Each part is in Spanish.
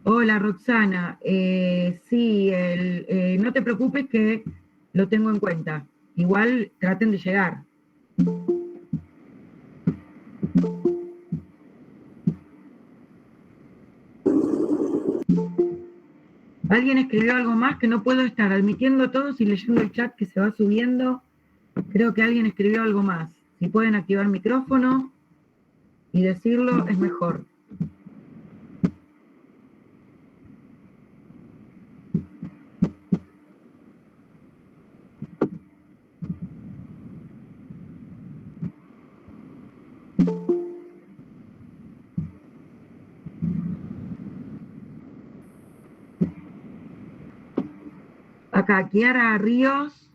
Hola Roxana, sí, no te preocupes que lo tengo en cuenta. Igual traten de llegar. ¿Alguien escribió algo más? Que no puedo estar admitiendo a todos y leyendo el chat que se va subiendo. Creo que alguien escribió algo más. Si pueden activar micrófono y decirlo, es mejor. Acá, Kiara Ríos.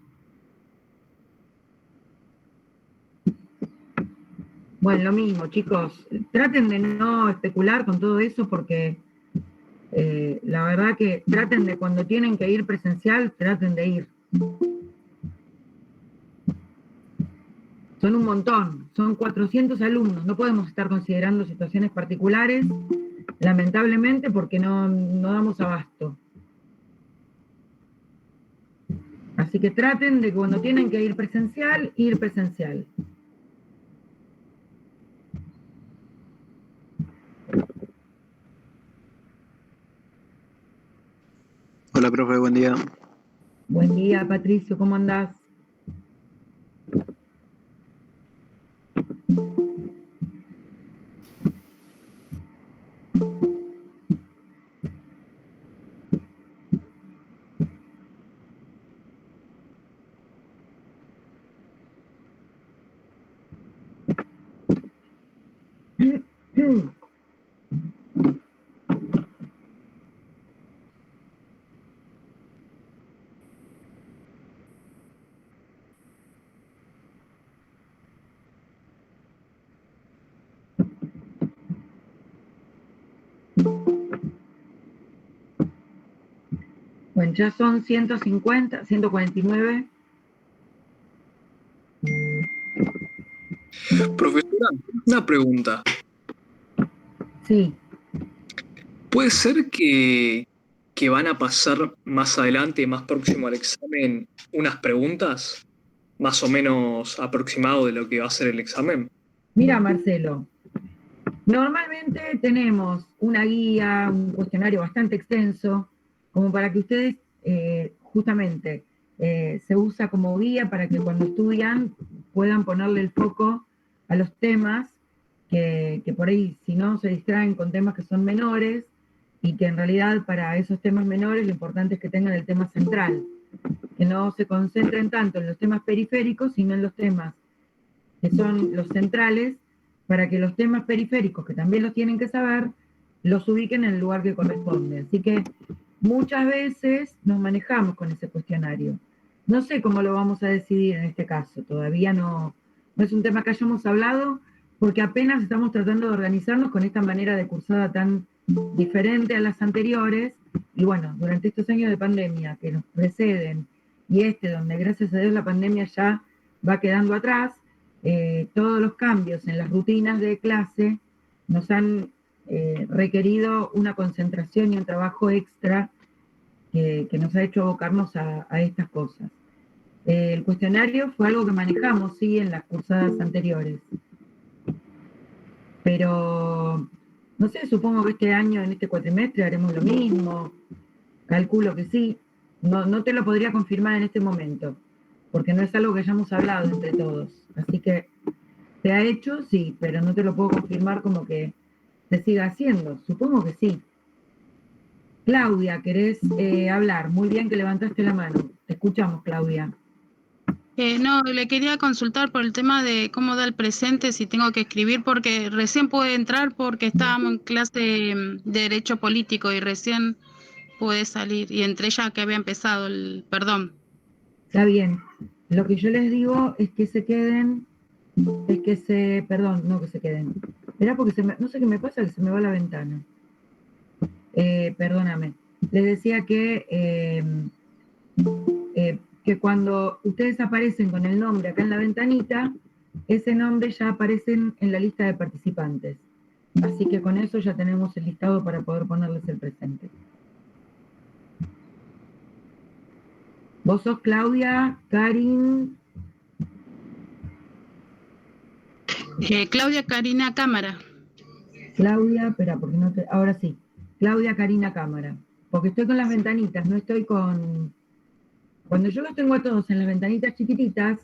Bueno, lo mismo, chicos. Traten de no especular con todo eso porque la verdad que traten de cuando tienen que ir presencial, traten de ir. Son un montón, son 400 alumnos, no podemos estar considerando situaciones particulares, lamentablemente, porque no damos abasto. Así que traten de cuando tienen que ir presencial, ir presencial. Hola, profe, buen día. Buen día, Patricio, ¿cómo andás? Bueno, ya son 150, 149. Profesora, una pregunta. Sí. ¿Puede ser que van a pasar más adelante, más próximo al examen, unas preguntas más o menos aproximado de lo que va a ser el examen? Mira, Marcelo, normalmente tenemos una guía, un cuestionario bastante extenso, como para que ustedes justamente se usa como guía para que cuando estudian puedan ponerle el foco a los temas que por ahí si no se distraen con temas que son menores y que en realidad para esos temas menores lo importante es que tengan el tema central, que no se concentren tanto en los temas periféricos, sino en los temas que son los centrales, para que los temas periféricos, que también los tienen que saber, los ubiquen en el lugar que corresponde. Así que muchas veces nos manejamos con ese cuestionario. No sé cómo lo vamos a decidir en este caso, todavía no es un tema que hayamos hablado, porque apenas estamos tratando de organizarnos con esta manera de cursada tan diferente a las anteriores, y bueno, durante estos años de pandemia que nos preceden, y donde gracias a Dios la pandemia ya va quedando atrás, todos los cambios en las rutinas de clase nos han requerido una concentración y un trabajo extra que nos ha hecho abocarnos a estas cosas. El cuestionario fue algo que manejamos, sí, en las cursadas anteriores. Pero, no sé, supongo que este año, en este cuatrimestre, haremos lo mismo. Calculo que sí. No te lo podría confirmar en este momento, porque no es algo que hayamos hablado entre todos. Así que ¿se ha hecho? Sí, pero no te lo puedo confirmar como que se siga haciendo. Supongo que sí. Claudia, ¿querés hablar? Muy bien que levantaste la mano. Te escuchamos, Claudia. No, le quería consultar por el tema de cómo da el presente, si tengo que escribir, porque recién pude entrar porque estábamos en clase de Derecho Político y recién pude salir y entré ya que había empezado el perdón. Está bien. Lo que yo les digo es que se queden, perdón, no que se queden. Esperá porque no sé qué me pasa, que se me va la ventana. Perdóname. Les decía que cuando ustedes aparecen con el nombre acá en la ventanita, ese nombre ya aparecen en la lista de participantes. Así que con eso ya tenemos el listado para poder ponerles el presente. Vos sos Claudia, Karin. Claudia Karina Cámara. Claudia, espera, porque no te. Ahora sí. Claudia Karina Cámara. Porque estoy con las ventanitas, no estoy con. Cuando yo los tengo a todos en las ventanitas chiquititas,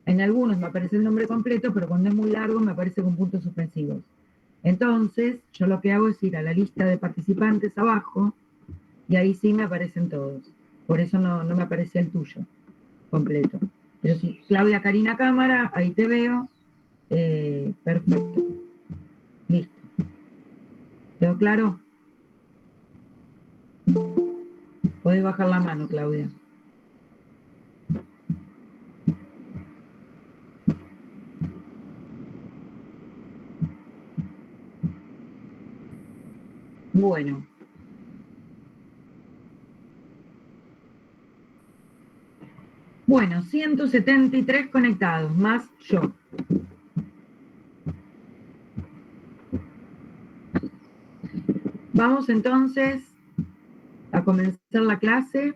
en algunos me aparece el nombre completo, pero cuando es muy largo me aparece con puntos suspensivos. Entonces, yo lo que hago es ir a la lista de participantes abajo, y ahí sí me aparecen todos. Por eso no me aparece el tuyo completo. Pero sí, Claudia Karina Cámara, ahí te veo. Perfecto. Listo. ¿Quedó claro? Podés bajar la mano, Claudia. Bueno. Bueno, 173 conectados, más yo. Vamos entonces a comenzar la clase.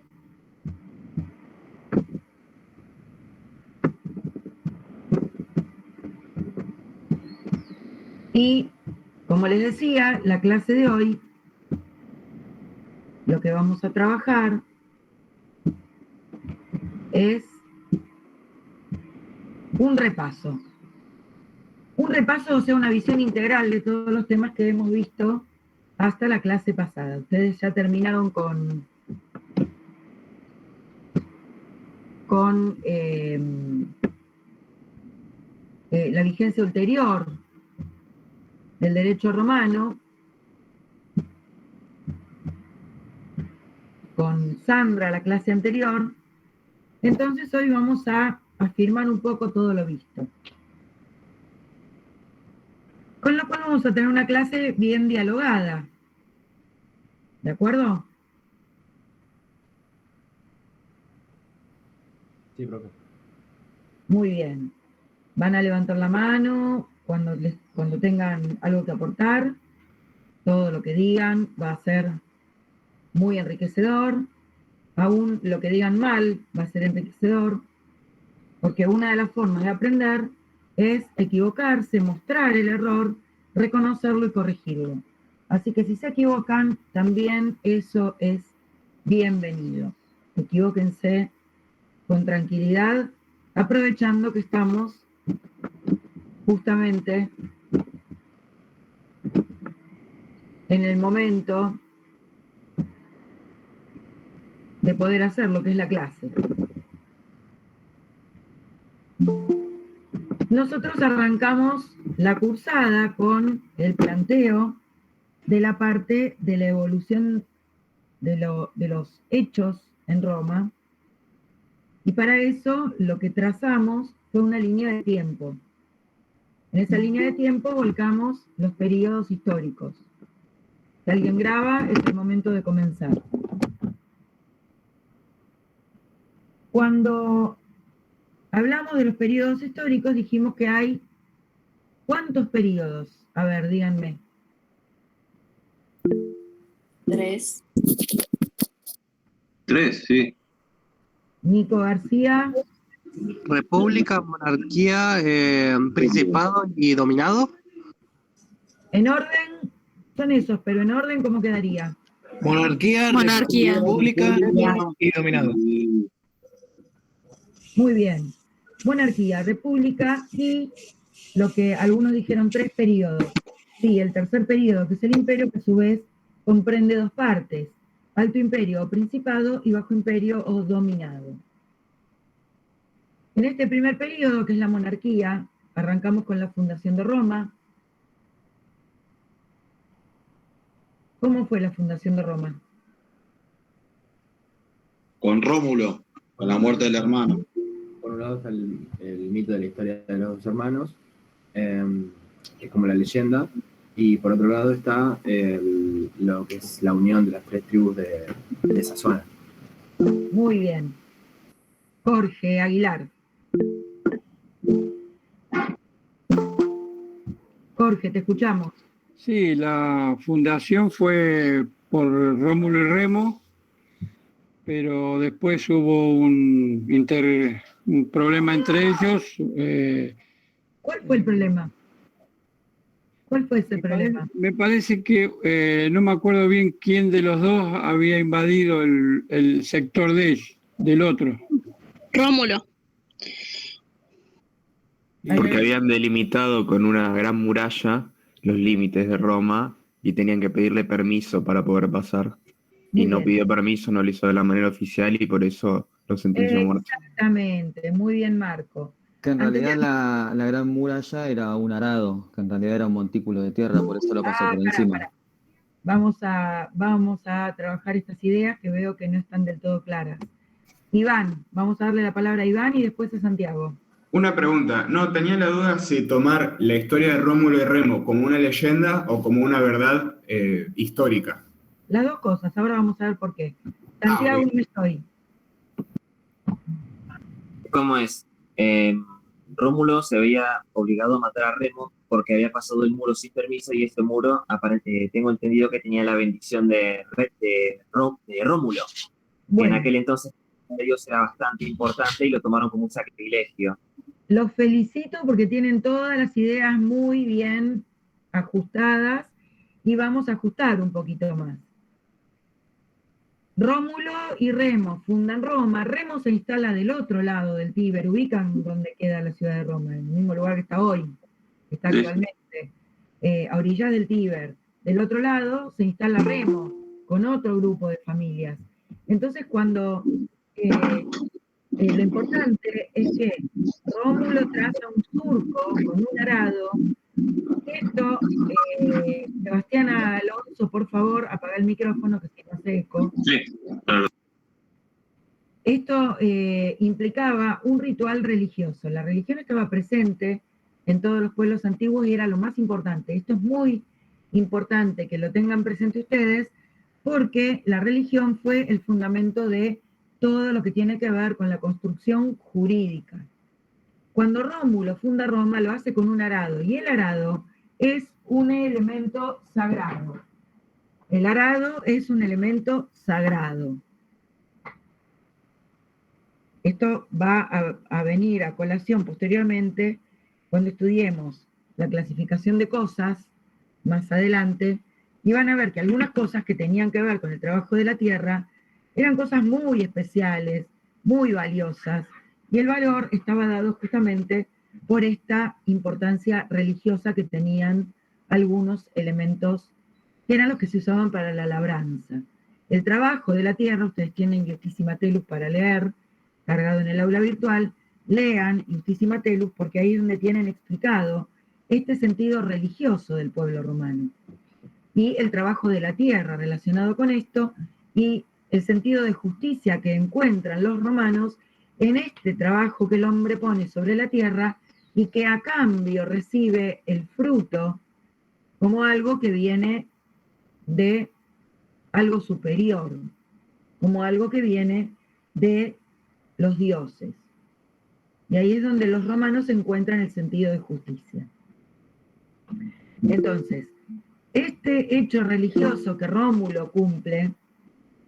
Y, como les decía, la clase de hoy, lo que vamos a trabajar es un repaso. Un repaso, o sea, una visión integral de todos los temas que hemos visto hasta la clase pasada. Ustedes ya terminaron con la vigencia ulterior del derecho romano, con Sandra, la clase anterior. Entonces hoy vamos a afirmar un poco todo lo visto. Con lo cual vamos a tener una clase bien dialogada. ¿De acuerdo? Sí, profe. Muy bien. Van a levantar la mano cuando tengan algo que aportar. Todo lo que digan va a ser muy enriquecedor. Aún lo que digan mal va a ser enriquecedor. Porque una de las formas de aprender es equivocarse, mostrar el error, reconocerlo y corregirlo. Así que si se equivocan, también eso es bienvenido. Equivóquense con tranquilidad, aprovechando que estamos justamente en el momento de poder hacer lo que es la clase. Nosotros arrancamos la cursada con el planteo de la parte de la evolución de los hechos en Roma, y para eso lo que trazamos fue una línea de tiempo. En esa línea de tiempo volcamos los periodos históricos. Si alguien graba, es el momento de comenzar. Cuando hablamos de los periodos históricos, dijimos que hay ¿cuántos periodos? A ver, díganme. 3. 3, sí. Nico García. República, monarquía, principado y dominado. En orden, son esos, pero en orden, ¿cómo quedaría? Monarquía, república y dominado. Muy bien. Monarquía, república y lo que algunos dijeron 3 periodos. Sí, el tercer periodo, que es el imperio, que a su vez comprende 2 partes. Alto imperio o principado y bajo imperio o dominado. En este primer periodo, que es la monarquía, arrancamos con la fundación de Roma. ¿Cómo fue la fundación de Roma? Con Rómulo, con la muerte del hermano. Por un lado está el mito de la historia de los dos hermanos, que es como la leyenda, y por otro lado está lo que es la unión de las 3 tribus de esa zona. Muy bien. Jorge Aguilar. Jorge, te escuchamos. Sí, la fundación fue por Rómulo y Remo, pero después hubo un problema entre ellos. ¿Cuál fue el problema? ¿Cuál fue ese problema? Me parece que no me acuerdo bien quién de los dos había invadido el sector del otro. Rómulo. Porque habían delimitado con una gran muralla los límites de Roma y tenían que pedirle permiso para poder pasar. Muy Y no bien. pidió permiso, no lo hizo de la manera oficial y por eso lo sentenció a muerte. Exactamente, muy bien, Marco. Que en realidad la gran muralla era un arado, que en realidad era un montículo de tierra, por eso lo pasó por encima. Vamos a trabajar estas ideas que veo que no están del todo claras. Iván, vamos a darle la palabra a Iván y después a Santiago. Una pregunta, no, tenía la duda si tomar la historia de Rómulo y Remo como una leyenda o como una verdad histórica. Las dos cosas, ahora vamos a ver por qué. Santiago, ¿dónde estoy? ¿Cómo es? Rómulo se había obligado a matar a Remo porque había pasado el muro sin permiso y este muro, tengo entendido que tenía la bendición de Rómulo, que en aquel entonces para ellos era bastante importante y lo tomaron como un sacrilegio. Los felicito porque tienen todas las ideas muy bien ajustadas y vamos a ajustar un poquito más. Rómulo y Remo fundan Roma. Remo se instala del otro lado del Tíber. Ubican dónde queda la ciudad de Roma, en el mismo lugar que está hoy, que está actualmente, a orillas del Tíber. Del otro lado se instala Remo, con otro grupo de familias. Entonces, cuando lo importante es que Rómulo traza un surco con un arado. Esto, Sebastián Alonso, por favor, apaga el micrófono que si no hace eco. Sí, claro. Esto implicaba un ritual religioso. La religión estaba presente en todos los pueblos antiguos y era lo más importante. Esto es muy importante que lo tengan presente ustedes porque la religión fue el fundamento de todo lo que tiene que ver con la construcción jurídica. Cuando Rómulo funda Roma lo hace con un arado y el arado es un elemento sagrado. El arado es un elemento sagrado. Esto va a venir a colación posteriormente cuando estudiemos la clasificación de cosas más adelante y van a ver que algunas cosas que tenían que ver con el trabajo de la tierra eran cosas muy especiales, muy valiosas, y el valor estaba dado justamente por esta importancia religiosa que tenían algunos elementos que eran los que se usaban para la labranza. El trabajo de la tierra, ustedes tienen Iustísima Telus para leer, cargado en el aula virtual, lean Iustísima Telus porque ahí es donde tienen explicado este sentido religioso del pueblo romano. Y el trabajo de la tierra relacionado con esto y el sentido de justicia que encuentran los romanos en este trabajo que el hombre pone sobre la tierra y que a cambio recibe el fruto como algo que viene de algo superior, como algo que viene de los dioses. Y ahí es donde los romanos encuentran el sentido de justicia. Entonces, este hecho religioso que Rómulo cumple,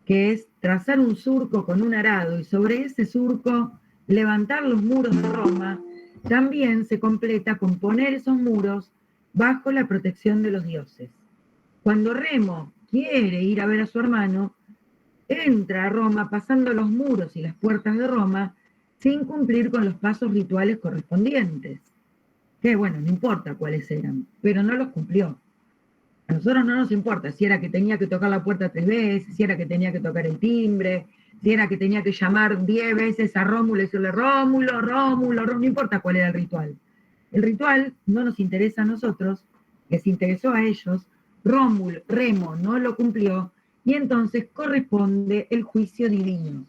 que es trazar un surco con un arado y sobre ese surco levantar los muros de Roma, también se completa con poner esos muros bajo la protección de los dioses. Cuando Remo quiere ir a ver a su hermano, entra a Roma pasando los muros y las puertas de Roma sin cumplir con los pasos rituales correspondientes. Que bueno, no importa cuáles eran, pero no los cumplió. A nosotros no nos importa si era que tenía que tocar la puerta 3 veces, si era que tenía que tocar el timbre, si era que tenía que llamar 10 veces a Rómulo y decirle Rómulo, no importa cuál era el ritual. El ritual no nos interesa a nosotros, les interesó a ellos, Remo no lo cumplió, y entonces corresponde el juicio divino.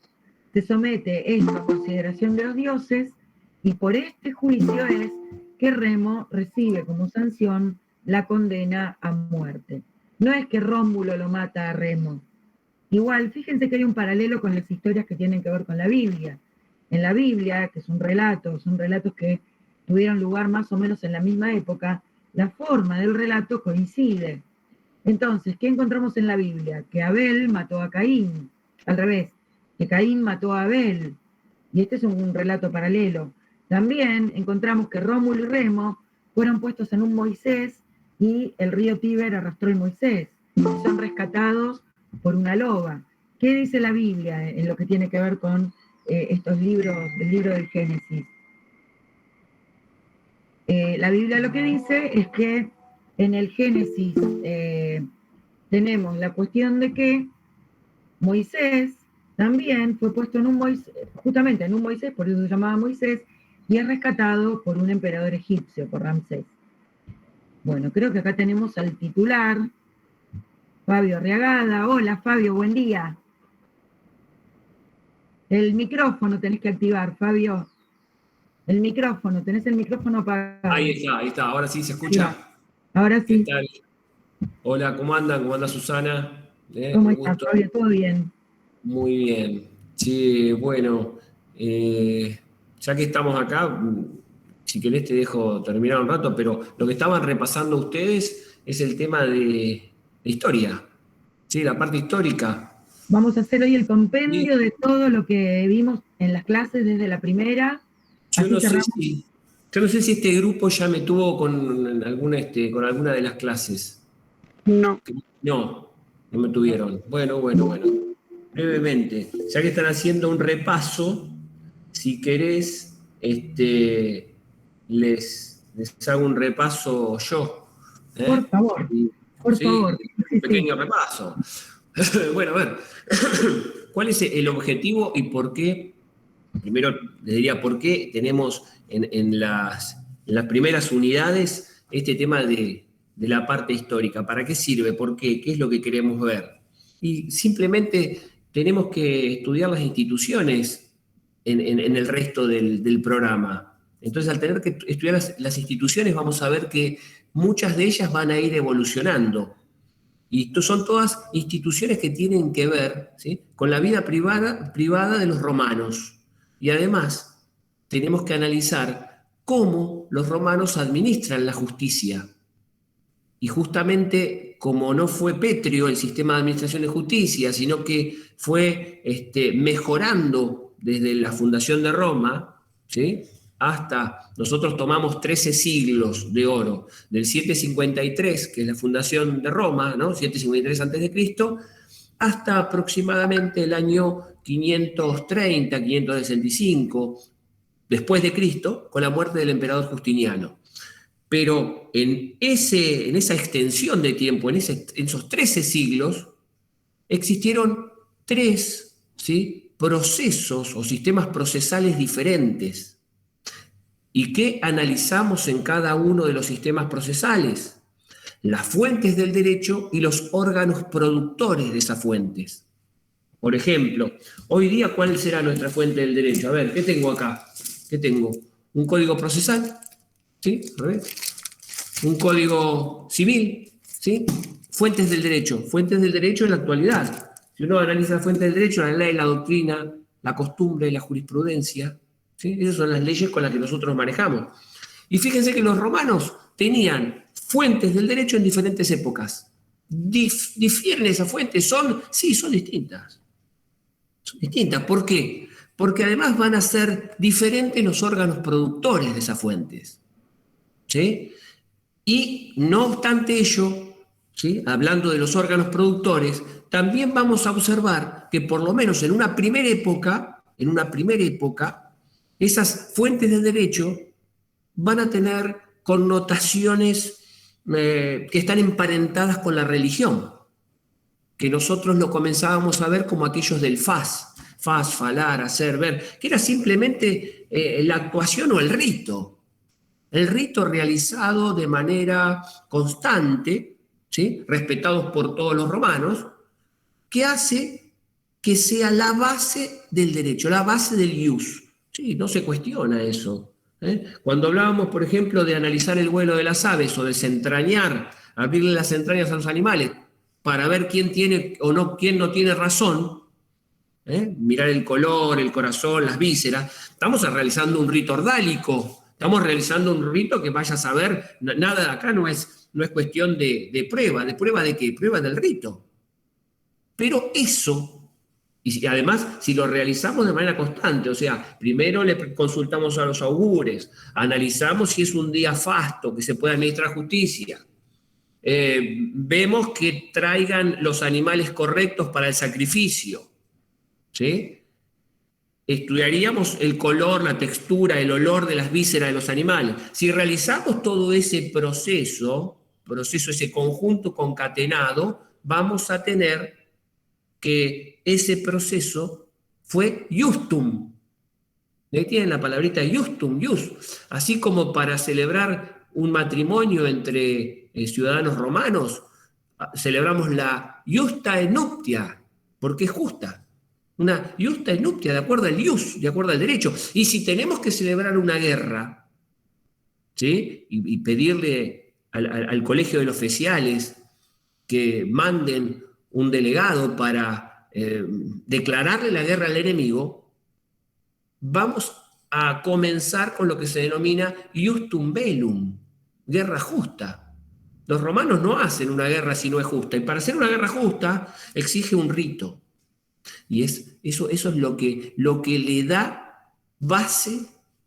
Se somete esto a consideración de los dioses, y por este juicio es que Remo recibe como sanción la condena a muerte. No es que Rómulo lo mata a Remo. Igual, fíjense que hay un paralelo con las historias que tienen que ver con la Biblia. En la Biblia, que son relatos que tuvieron lugar más o menos en la misma época, la forma del relato coincide. Entonces, ¿qué encontramos en la Biblia? Que Abel mató a Caín, al revés, que Caín mató a Abel, y este es un relato paralelo. También encontramos que Rómulo y Remo fueron puestos en un Moisés y el río Tíber arrastró el Moisés. Son rescatados por una loba. ¿Qué dice la Biblia en lo que tiene que ver con estos libros, el libro del Génesis? La Biblia lo que dice es que en el Génesis tenemos la cuestión de que Moisés también fue puesto en un Moisés, justamente en un Moisés, por eso se llamaba Moisés, y es rescatado por un emperador egipcio, por Ramsés. Bueno, creo que acá tenemos al titular, Fabio Arriagada. Hola Fabio, buen día. El micrófono tenés que activar, Fabio. El micrófono, tenés el micrófono apagado. Ahí está, ahora sí se escucha. Sí. Ahora sí. ¿Qué tal? Hola, ¿cómo andan? ¿Cómo anda Susana? ¿Cómo estás, Fabio? ¿Todo bien? Muy bien. Sí, bueno, ya que estamos acá, si querés te dejo terminar un rato, pero lo que estaban repasando ustedes es el tema de historia, ¿sí? La parte histórica. Vamos a hacer hoy el compendio de todo lo que vimos en las clases desde la primera. Yo no sé si este grupo ya me tuvo con alguna de las clases. No. No me tuvieron. Bueno. Brevemente, ya que están haciendo un repaso, si querés, les hago un repaso yo. Por favor, por favor. Un pequeño repaso. Bueno, a ver, ¿cuál es el objetivo y por qué? Primero les diría por qué tenemos en las primeras unidades este tema de la parte histórica. ¿Para qué sirve? ¿Por qué? ¿Qué es lo que queremos ver? Y simplemente tenemos que estudiar las instituciones en el resto del programa. Entonces, al tener que estudiar las instituciones, vamos a ver que muchas de ellas van a ir evolucionando. Y son todas instituciones que tienen que ver, ¿sí?, con la vida privada de los romanos. Y además, tenemos que analizar cómo los romanos administran la justicia. Y justamente, como no fue pétreo el sistema de administración de justicia, sino que fue mejorando desde la fundación de Roma, ¿sí?, hasta, nosotros tomamos 13 siglos de oro, del 753, que es la fundación de Roma, ¿no?, 753 a.C., hasta aproximadamente el año 530, 565, después de Cristo, con la muerte del emperador Justiniano. Pero en esa extensión de tiempo, en esos 13 siglos, existieron 3, ¿sí?, procesos o sistemas procesales diferentes. ¿Y qué analizamos en cada uno de los sistemas procesales? Las fuentes del derecho y los órganos productores de esas fuentes. Por ejemplo, hoy día, ¿cuál será nuestra fuente del derecho? A ver, ¿qué tengo acá? ¿Qué tengo? ¿Un código procesal? ¿Sí? A ver. ¿Un código civil? ¿Sí? Fuentes del derecho. Fuentes del derecho en la actualidad. Si uno analiza las fuentes del derecho, la ley, la doctrina, la costumbre, la jurisprudencia, ¿sí? Esas son las leyes con las que nosotros manejamos. Y fíjense que los romanos tenían fuentes del derecho en diferentes épocas. ¿Difieren esas fuentes? Sí, son distintas. Son distintas. ¿Por qué? Porque además van a ser diferentes los órganos productores de esas fuentes. ¿Sí? Y no obstante ello, ¿sí?, hablando de los órganos productores, también vamos a observar que por lo menos en una primera época, esas fuentes de derecho van a tener connotaciones que están emparentadas con la religión, que nosotros lo comenzábamos a ver como aquellos del faz, falar, hacer, ver, que era simplemente la actuación o el rito realizado de manera constante, ¿sí?, respetados por todos los romanos, que hace que sea la base del derecho, la base del ius. Sí, no se cuestiona eso. Cuando hablábamos, por ejemplo, de analizar el vuelo de las aves o desentrañar, abrirle las entrañas a los animales para ver quién tiene o no, quién no tiene razón, mirar el color, el corazón, las vísceras, estamos realizando un rito ordálico, Estamos realizando un rito que vaya a saber, nada de acá no es cuestión de prueba. ¿De prueba de qué? Prueba del rito. Pero eso, y además si lo realizamos de manera constante, o sea, primero le consultamos a los augures, analizamos si es un día fasto que se puede administrar justicia, vemos que traigan los animales correctos para el sacrificio, ¿sí? Estudiaríamos el color, la textura, el olor de las vísceras de los animales. Si realizamos todo ese proceso, ese conjunto concatenado, vamos a tener que ese proceso fue iustum. Ahí tienen la palabrita iustum, ius. Así como para celebrar un matrimonio entre ciudadanos romanos, celebramos la iusta et nuptia, porque es justa. Una iusta et nuptia, de acuerdo al ius, de acuerdo al derecho. Y si tenemos que celebrar una guerra, ¿sí? y pedirle al colegio de los oficiales que manden un delegado para declararle la guerra al enemigo, vamos a comenzar con lo que se denomina iustum bellum, guerra justa. Los romanos no hacen una guerra si no es justa, y para hacer una guerra justa exige un rito. Y eso es lo que le da base,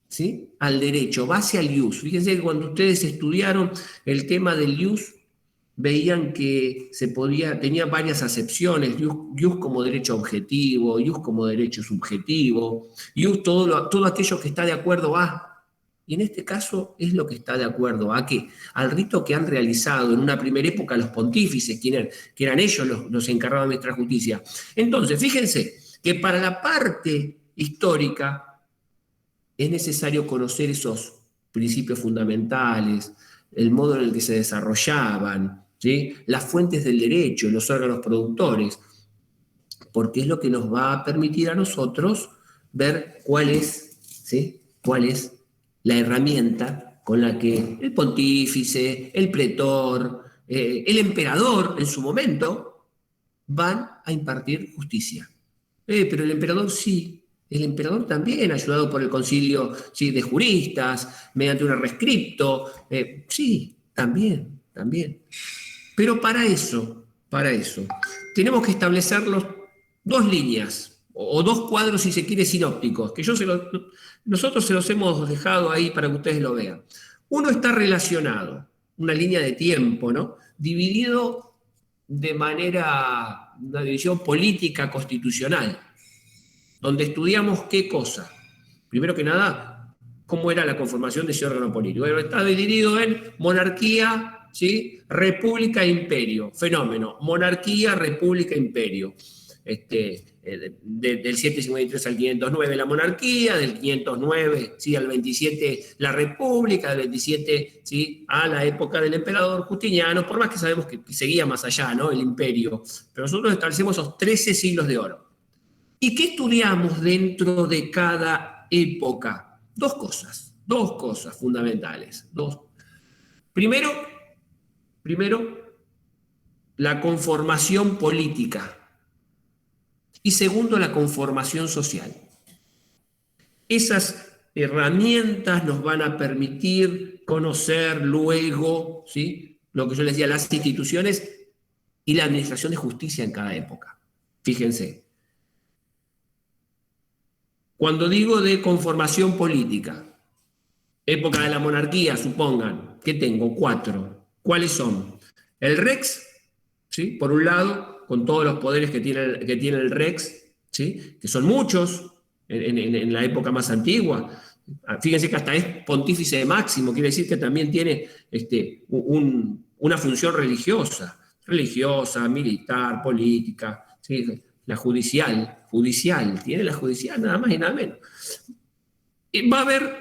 ¿sí? al derecho, base al ius. Fíjense que cuando ustedes estudiaron el tema del ius, veían que tenía varias acepciones, ius como derecho objetivo, ius como derecho subjetivo, ius todo aquello que está de acuerdo a. Y en este caso es lo que está de acuerdo a ¿qué? Al rito que han realizado en una primera época los pontífices, que eran ellos los encargados de administrar justicia. Entonces, fíjense que para la parte histórica es necesario conocer esos principios fundamentales, el modo en el que se desarrollaban, ¿sí? Las fuentes del derecho, los órganos productores, porque es lo que nos va a permitir a nosotros ver cuál es la herramienta con la que el pontífice, el pretor, el emperador en su momento van a impartir justicia. Pero el emperador sí, el emperador también, ayudado por el concilio de juristas, mediante un rescripto, sí, también. Pero para eso, tenemos que establecer dos líneas, o dos cuadros, si se quiere, sinópticos, que nosotros se los hemos dejado ahí para que ustedes lo vean. Uno está relacionado, una línea de tiempo, ¿no? Dividido de manera, una división política constitucional, donde estudiamos qué cosa. Primero que nada, cómo era la conformación de ese órgano político. Bueno, está dividido en monarquía, ¿sí? República e imperio. Fenómeno, monarquía, república e imperio. Del 753 al 509 la monarquía, del 509 ¿sí? al 27 la república, del 27 ¿sí? a la época del emperador Justiniano, por más que sabemos que seguía más allá, ¿no? El imperio, pero nosotros establecemos esos 13 siglos de oro. ¿Y qué estudiamos dentro de cada época? Dos cosas fundamentales. Primero, la conformación política. Y segundo, la conformación social. Esas herramientas nos van a permitir conocer luego, ¿sí? Lo que yo les decía, las instituciones y la administración de justicia en cada época. Fíjense. Cuando digo de conformación política, época de la monarquía, supongan, que tengo 4. ¿Cuáles son? El Rex, ¿sí? Por un lado, con todos los poderes que tiene el Rex, ¿sí? Que son muchos en la época más antigua. Fíjense que hasta es pontífice máximo, quiere decir que también tiene una función religiosa, militar, política, ¿sí? La judicial, tiene la judicial nada más y nada menos. Y va a haber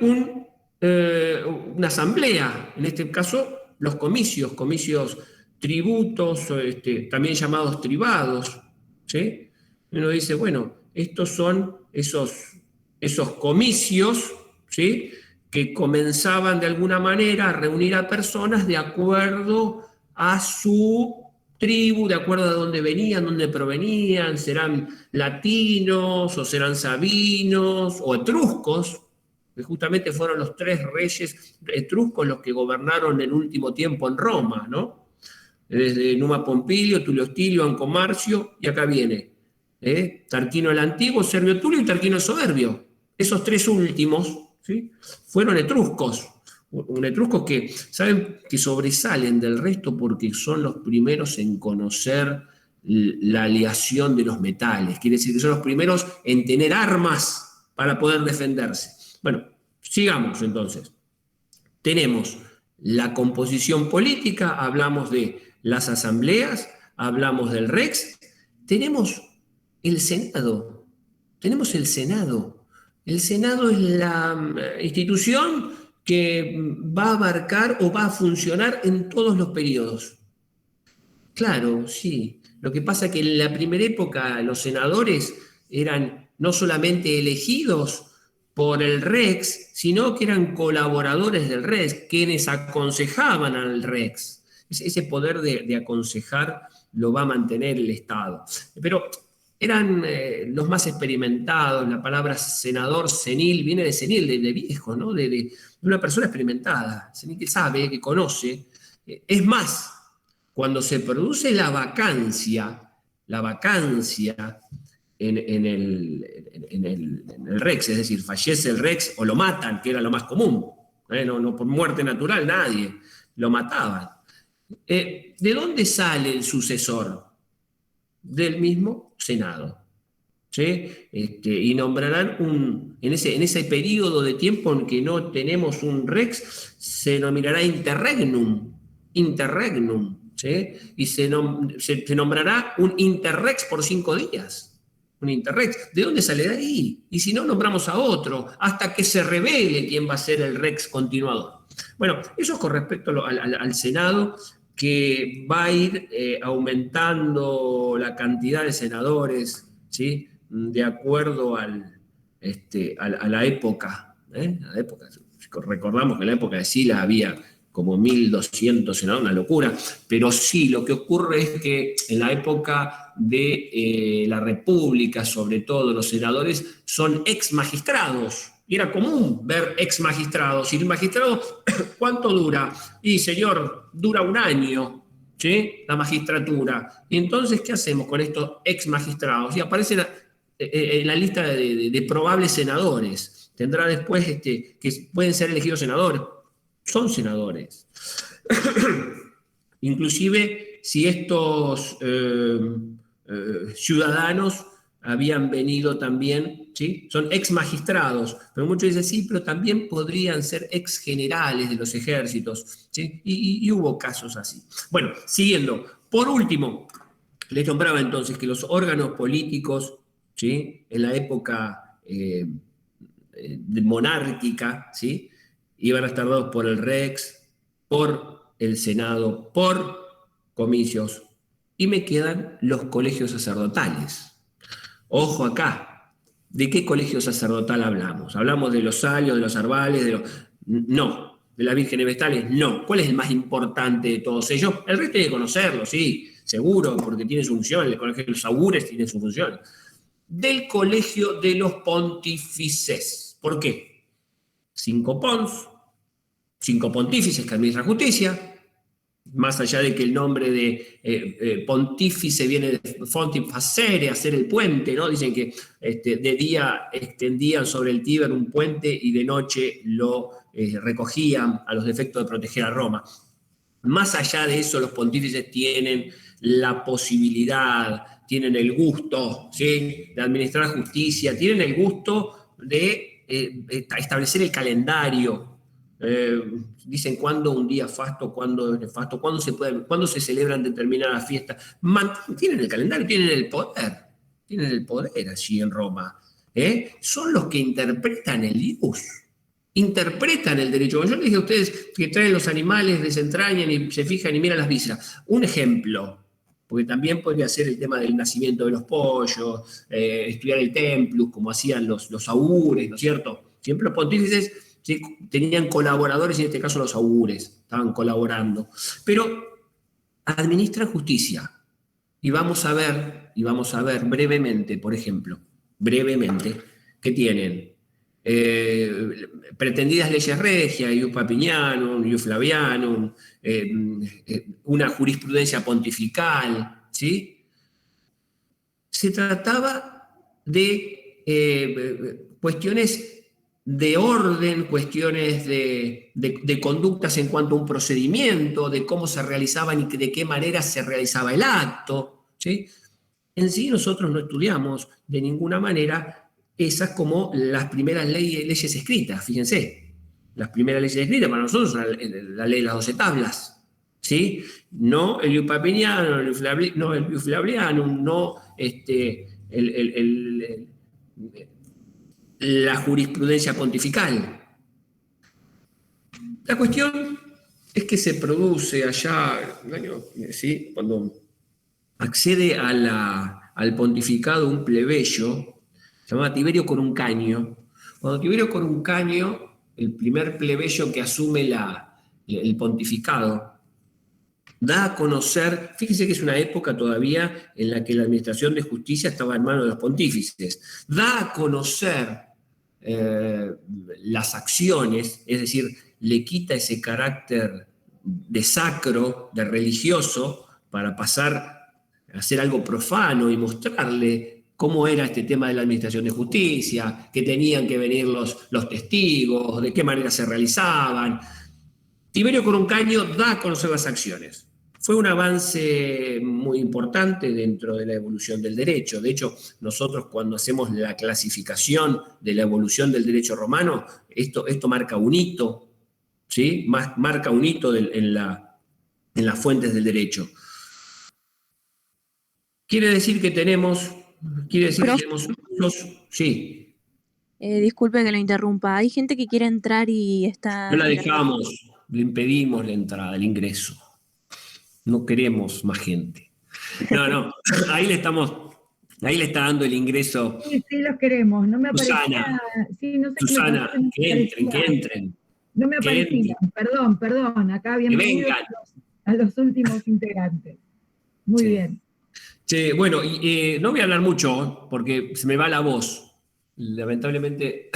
una asamblea, en este caso los comicios tributos, también llamados tribados, ¿sí? Uno dice, bueno, estos son esos comicios, ¿sí? Que comenzaban de alguna manera a reunir a personas de acuerdo a su tribu, de acuerdo a dónde venían, dónde provenían, serán latinos o serán sabinos o etruscos, que justamente fueron los 3 reyes etruscos los que gobernaron el último tiempo en Roma, ¿no? Desde Numa Pompilio, Tulio Hostilio, Anco Marcio, y acá viene Tarquino el Antiguo, Servio Tulio y Tarquino el Soberbio. Esos 3 últimos, ¿sí?, fueron etruscos. Un etruscos que saben que sobresalen del resto porque son los primeros en conocer la aleación de los metales. Quiere decir que son los primeros en tener armas para poder defenderse. Bueno, sigamos entonces. Tenemos la composición política, hablamos de las asambleas, hablamos del Rex, tenemos el Senado. Tenemos el Senado. El Senado es la institución que va a abarcar o va a funcionar en todos los periodos. Claro, sí. Lo que pasa es que en la primera época los senadores eran no solamente elegidos por el Rex, sino que eran colaboradores del Rex, quienes aconsejaban al Rex. Ese poder de aconsejar lo va a mantener el Estado. Pero eran los más experimentados. La palabra senador, senil, viene de senil, de viejo, ¿no? De una persona experimentada, que sabe, que conoce. Es más, cuando se produce la vacancia en el Rex, es decir, fallece el Rex o lo matan, que era lo más común, no por muerte natural, nadie, lo mataban. ¿De dónde sale el sucesor? Del mismo Senado. ¿Sí? Y nombrarán en ese periodo de tiempo en que no tenemos un Rex, se nominará interregnum, ¿sí? Y se nombrará un interrex por 5 días. Un interrex. ¿De dónde sale de ahí? Y si no, nombramos a otro, hasta que se revele quién va a ser el Rex continuador. Bueno, eso es con respecto al Senado, que va a ir aumentando la cantidad de senadores, ¿sí?, de acuerdo a la época. Recordamos que en la época de Sila había como 1.200 senadores, una locura, pero sí, lo que ocurre es que en la época de la República, sobre todo, los senadores son ex magistrados. Y era común ver ex magistrados. Y el magistrado, ¿cuánto dura? Y señor, dura 1 año, ¿sí?, la magistratura. Y entonces, ¿qué hacemos con estos ex magistrados? Y aparecen en la lista de probables senadores. Tendrá después que pueden ser elegidos senadores. Son senadores. Inclusive, si estos ciudadanos habían venido también, ¿sí?, son ex magistrados, pero muchos dicen, sí, pero también podrían ser ex generales de los ejércitos, ¿sí? Y hubo casos así. Bueno, siguiendo. Por último, les nombraba entonces que los órganos políticos, ¿sí?, en la época monárquica, ¿sí?, iban a estar dados por el Rex, por el Senado, por comicios, y me quedan los colegios sacerdotales. Ojo acá, ¿de qué colegio sacerdotal hablamos? ¿Hablamos de los Salios, de los Arbales, no, de las Vírgenes Vestales? No. ¿Cuál es el más importante de todos ellos? El resto hay que conocerlo, sí, seguro, porque tiene su función. El colegio de los augures tiene su función. Del colegio de los pontífices. ¿Por qué? 5 pons, 5 pontífices que administran justicia, más allá de que el nombre de pontífice viene de fonti facere, hacer el puente, ¿no? Dicen que de día extendían sobre el Tíber un puente y de noche lo recogían a los efectos de proteger a Roma. Más allá de eso, los pontífices tienen la posibilidad, tienen el gusto, ¿sí?, de administrar justicia, tienen el gusto de establecer el calendario. Dicen cuándo un día fasto, cuándo es nefasto, cuándo se celebran determinadas fiestas. Tienen el calendario, tienen el poder allí en Roma. Son los que interpretan el ius, interpretan el derecho. Yo les dije a ustedes que traen los animales, desentrañan y se fijan y miran las vísceras. Un ejemplo, porque también podría ser el tema del nacimiento de los pollos, estudiar el templus, como hacían los augures, ¿no es cierto? Siempre los pontífices, ¿sí?, tenían colaboradores, y en este caso los augures estaban colaborando. Pero administran justicia. Y vamos a ver brevemente, por ejemplo, que tienen pretendidas leyes regias, ius Papinianum, ius Flavianum, una jurisprudencia pontifical, ¿sí? Se trataba de cuestiones de orden, cuestiones de conductas en cuanto a un procedimiento, de cómo se realizaban y de qué manera se realizaba el acto, ¿sí? En sí nosotros no estudiamos de ninguna manera esas como las primeras leyes escritas, fíjense. Las primeras leyes escritas para nosotros son la ley de las 12 tablas, ¿sí? No el ius Papinianum, no el ius Flavianum, no la jurisprudencia pontifical. La cuestión es que se produce allá, ¿sí? Cuando accede al pontificado un plebeyo, se llamaba Tiberio Coruncanio. Cuando Tiberio Coruncanio, el primer plebeyo que asume el pontificado, da a conocer, fíjense que es una época todavía en la que la administración de justicia estaba en manos de los pontífices, da a conocer las acciones, es decir, le quita ese carácter de sacro, de religioso, para pasar a hacer algo profano y mostrarle cómo era este tema de la administración de justicia, que tenían que venir los testigos, de qué manera se realizaban. Tiberio Coruncanio da a conocer las acciones. Fue un avance muy importante dentro de la evolución del derecho. De hecho, nosotros cuando hacemos la clasificación de la evolución del derecho romano, esto marca un hito, ¿sí? Marca un hito en las fuentes del derecho. Quiere decir que tenemos sí. Disculpe que lo interrumpa. Hay gente que quiere entrar y está... No la dejamos, le impedimos la entrada, el ingreso. No queremos más gente. No, ahí le está dando el ingreso. Sí, los queremos. No me aparecía. Susana, Sí, no sé Susana, qué que entren. No me aparecían. Perdón. Acá bienvenidos a los últimos integrantes. Muy bien. Che, bueno, no voy a hablar mucho porque se me va la voz. Lamentablemente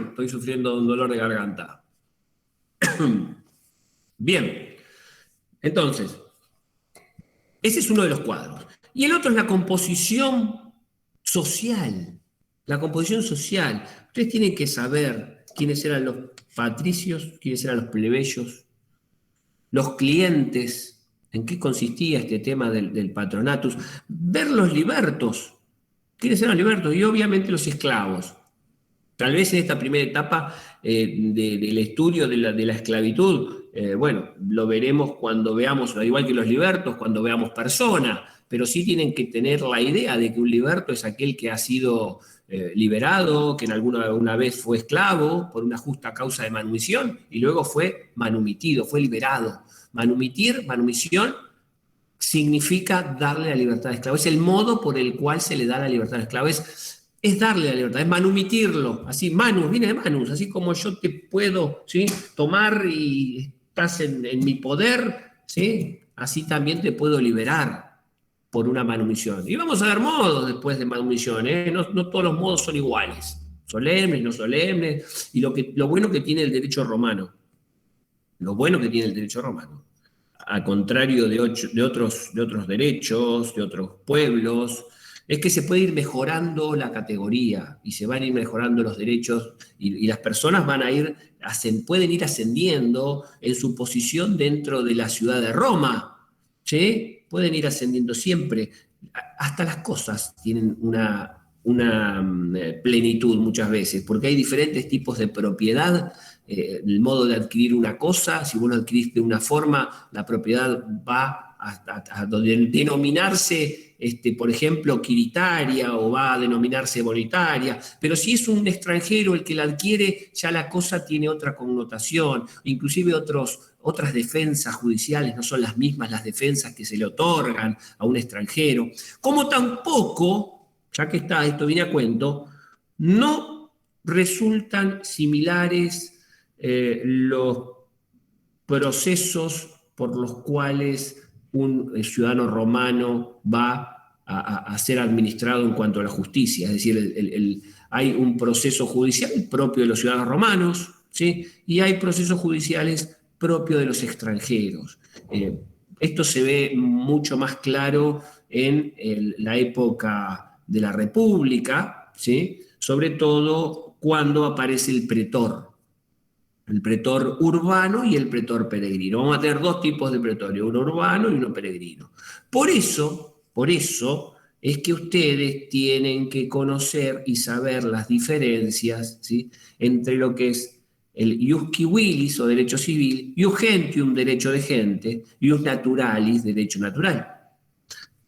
estoy sufriendo un dolor de garganta. Bien, entonces, ese es uno de los cuadros. Y el otro es la composición social. La composición social. Ustedes tienen que saber quiénes eran los patricios, quiénes eran los plebeyos, los clientes, en qué consistía este tema del patronatus, ver los libertos, quiénes eran los libertos, y obviamente los esclavos. Tal vez en esta primera etapa del estudio de la esclavitud, bueno, lo veremos cuando veamos, al igual que los libertos, cuando veamos persona, pero sí tienen que tener la idea de que un liberto es aquel que ha sido liberado, que en alguna vez fue esclavo por una justa causa de manumisión y luego fue manumitido, fue liberado. Manumisión, significa darle la libertad de esclavo. Es el modo por el cual se le da la libertad de esclavo. Es darle la libertad, es manumitirlo. Así, manus, viene de manus. Así como yo te puedo, ¿sí?, tomar y estás en mi poder, ¿sí?, así también te puedo liberar por una manumisión. Y vamos a ver modos después de manumisión, ¿eh? No todos los modos son iguales. Solemnes, no solemnes. Y lo bueno que tiene el derecho romano, al contrario de otros derechos, de otros pueblos, es que se puede ir mejorando la categoría y se van a ir mejorando los derechos y las personas pueden ir ascendiendo en su posición dentro de la ciudad de Roma, ¿sí? Pueden ir ascendiendo siempre. Hasta las cosas tienen una plenitud muchas veces, porque hay diferentes tipos de propiedad. El modo de adquirir una cosa, si vos lo adquirís de una forma, la propiedad va a denominarse, por ejemplo, quiritaria o va a denominarse bonitaria, pero si es un extranjero el que la adquiere, ya la cosa tiene otra connotación, inclusive otras defensas judiciales no son las mismas las defensas que se le otorgan a un extranjero, como tampoco, ya que esto viene a cuento, no resultan similares los procesos por los cuales un ciudadano romano va a ser administrado en cuanto a la justicia. Es decir, hay un proceso judicial propio de los ciudadanos romanos, ¿sí? Y hay procesos judiciales propios de los extranjeros. Esto se ve mucho más claro en la época de la República, ¿sí? Sobre todo cuando aparece el pretor urbano y el pretor peregrino. Vamos a tener dos tipos de pretorio, uno urbano y uno peregrino. Por eso es que ustedes tienen que conocer y saber las diferencias, ¿sí? Entre lo que es el ius civilis o derecho civil, ius gentium, derecho de gente, ius naturalis, derecho natural.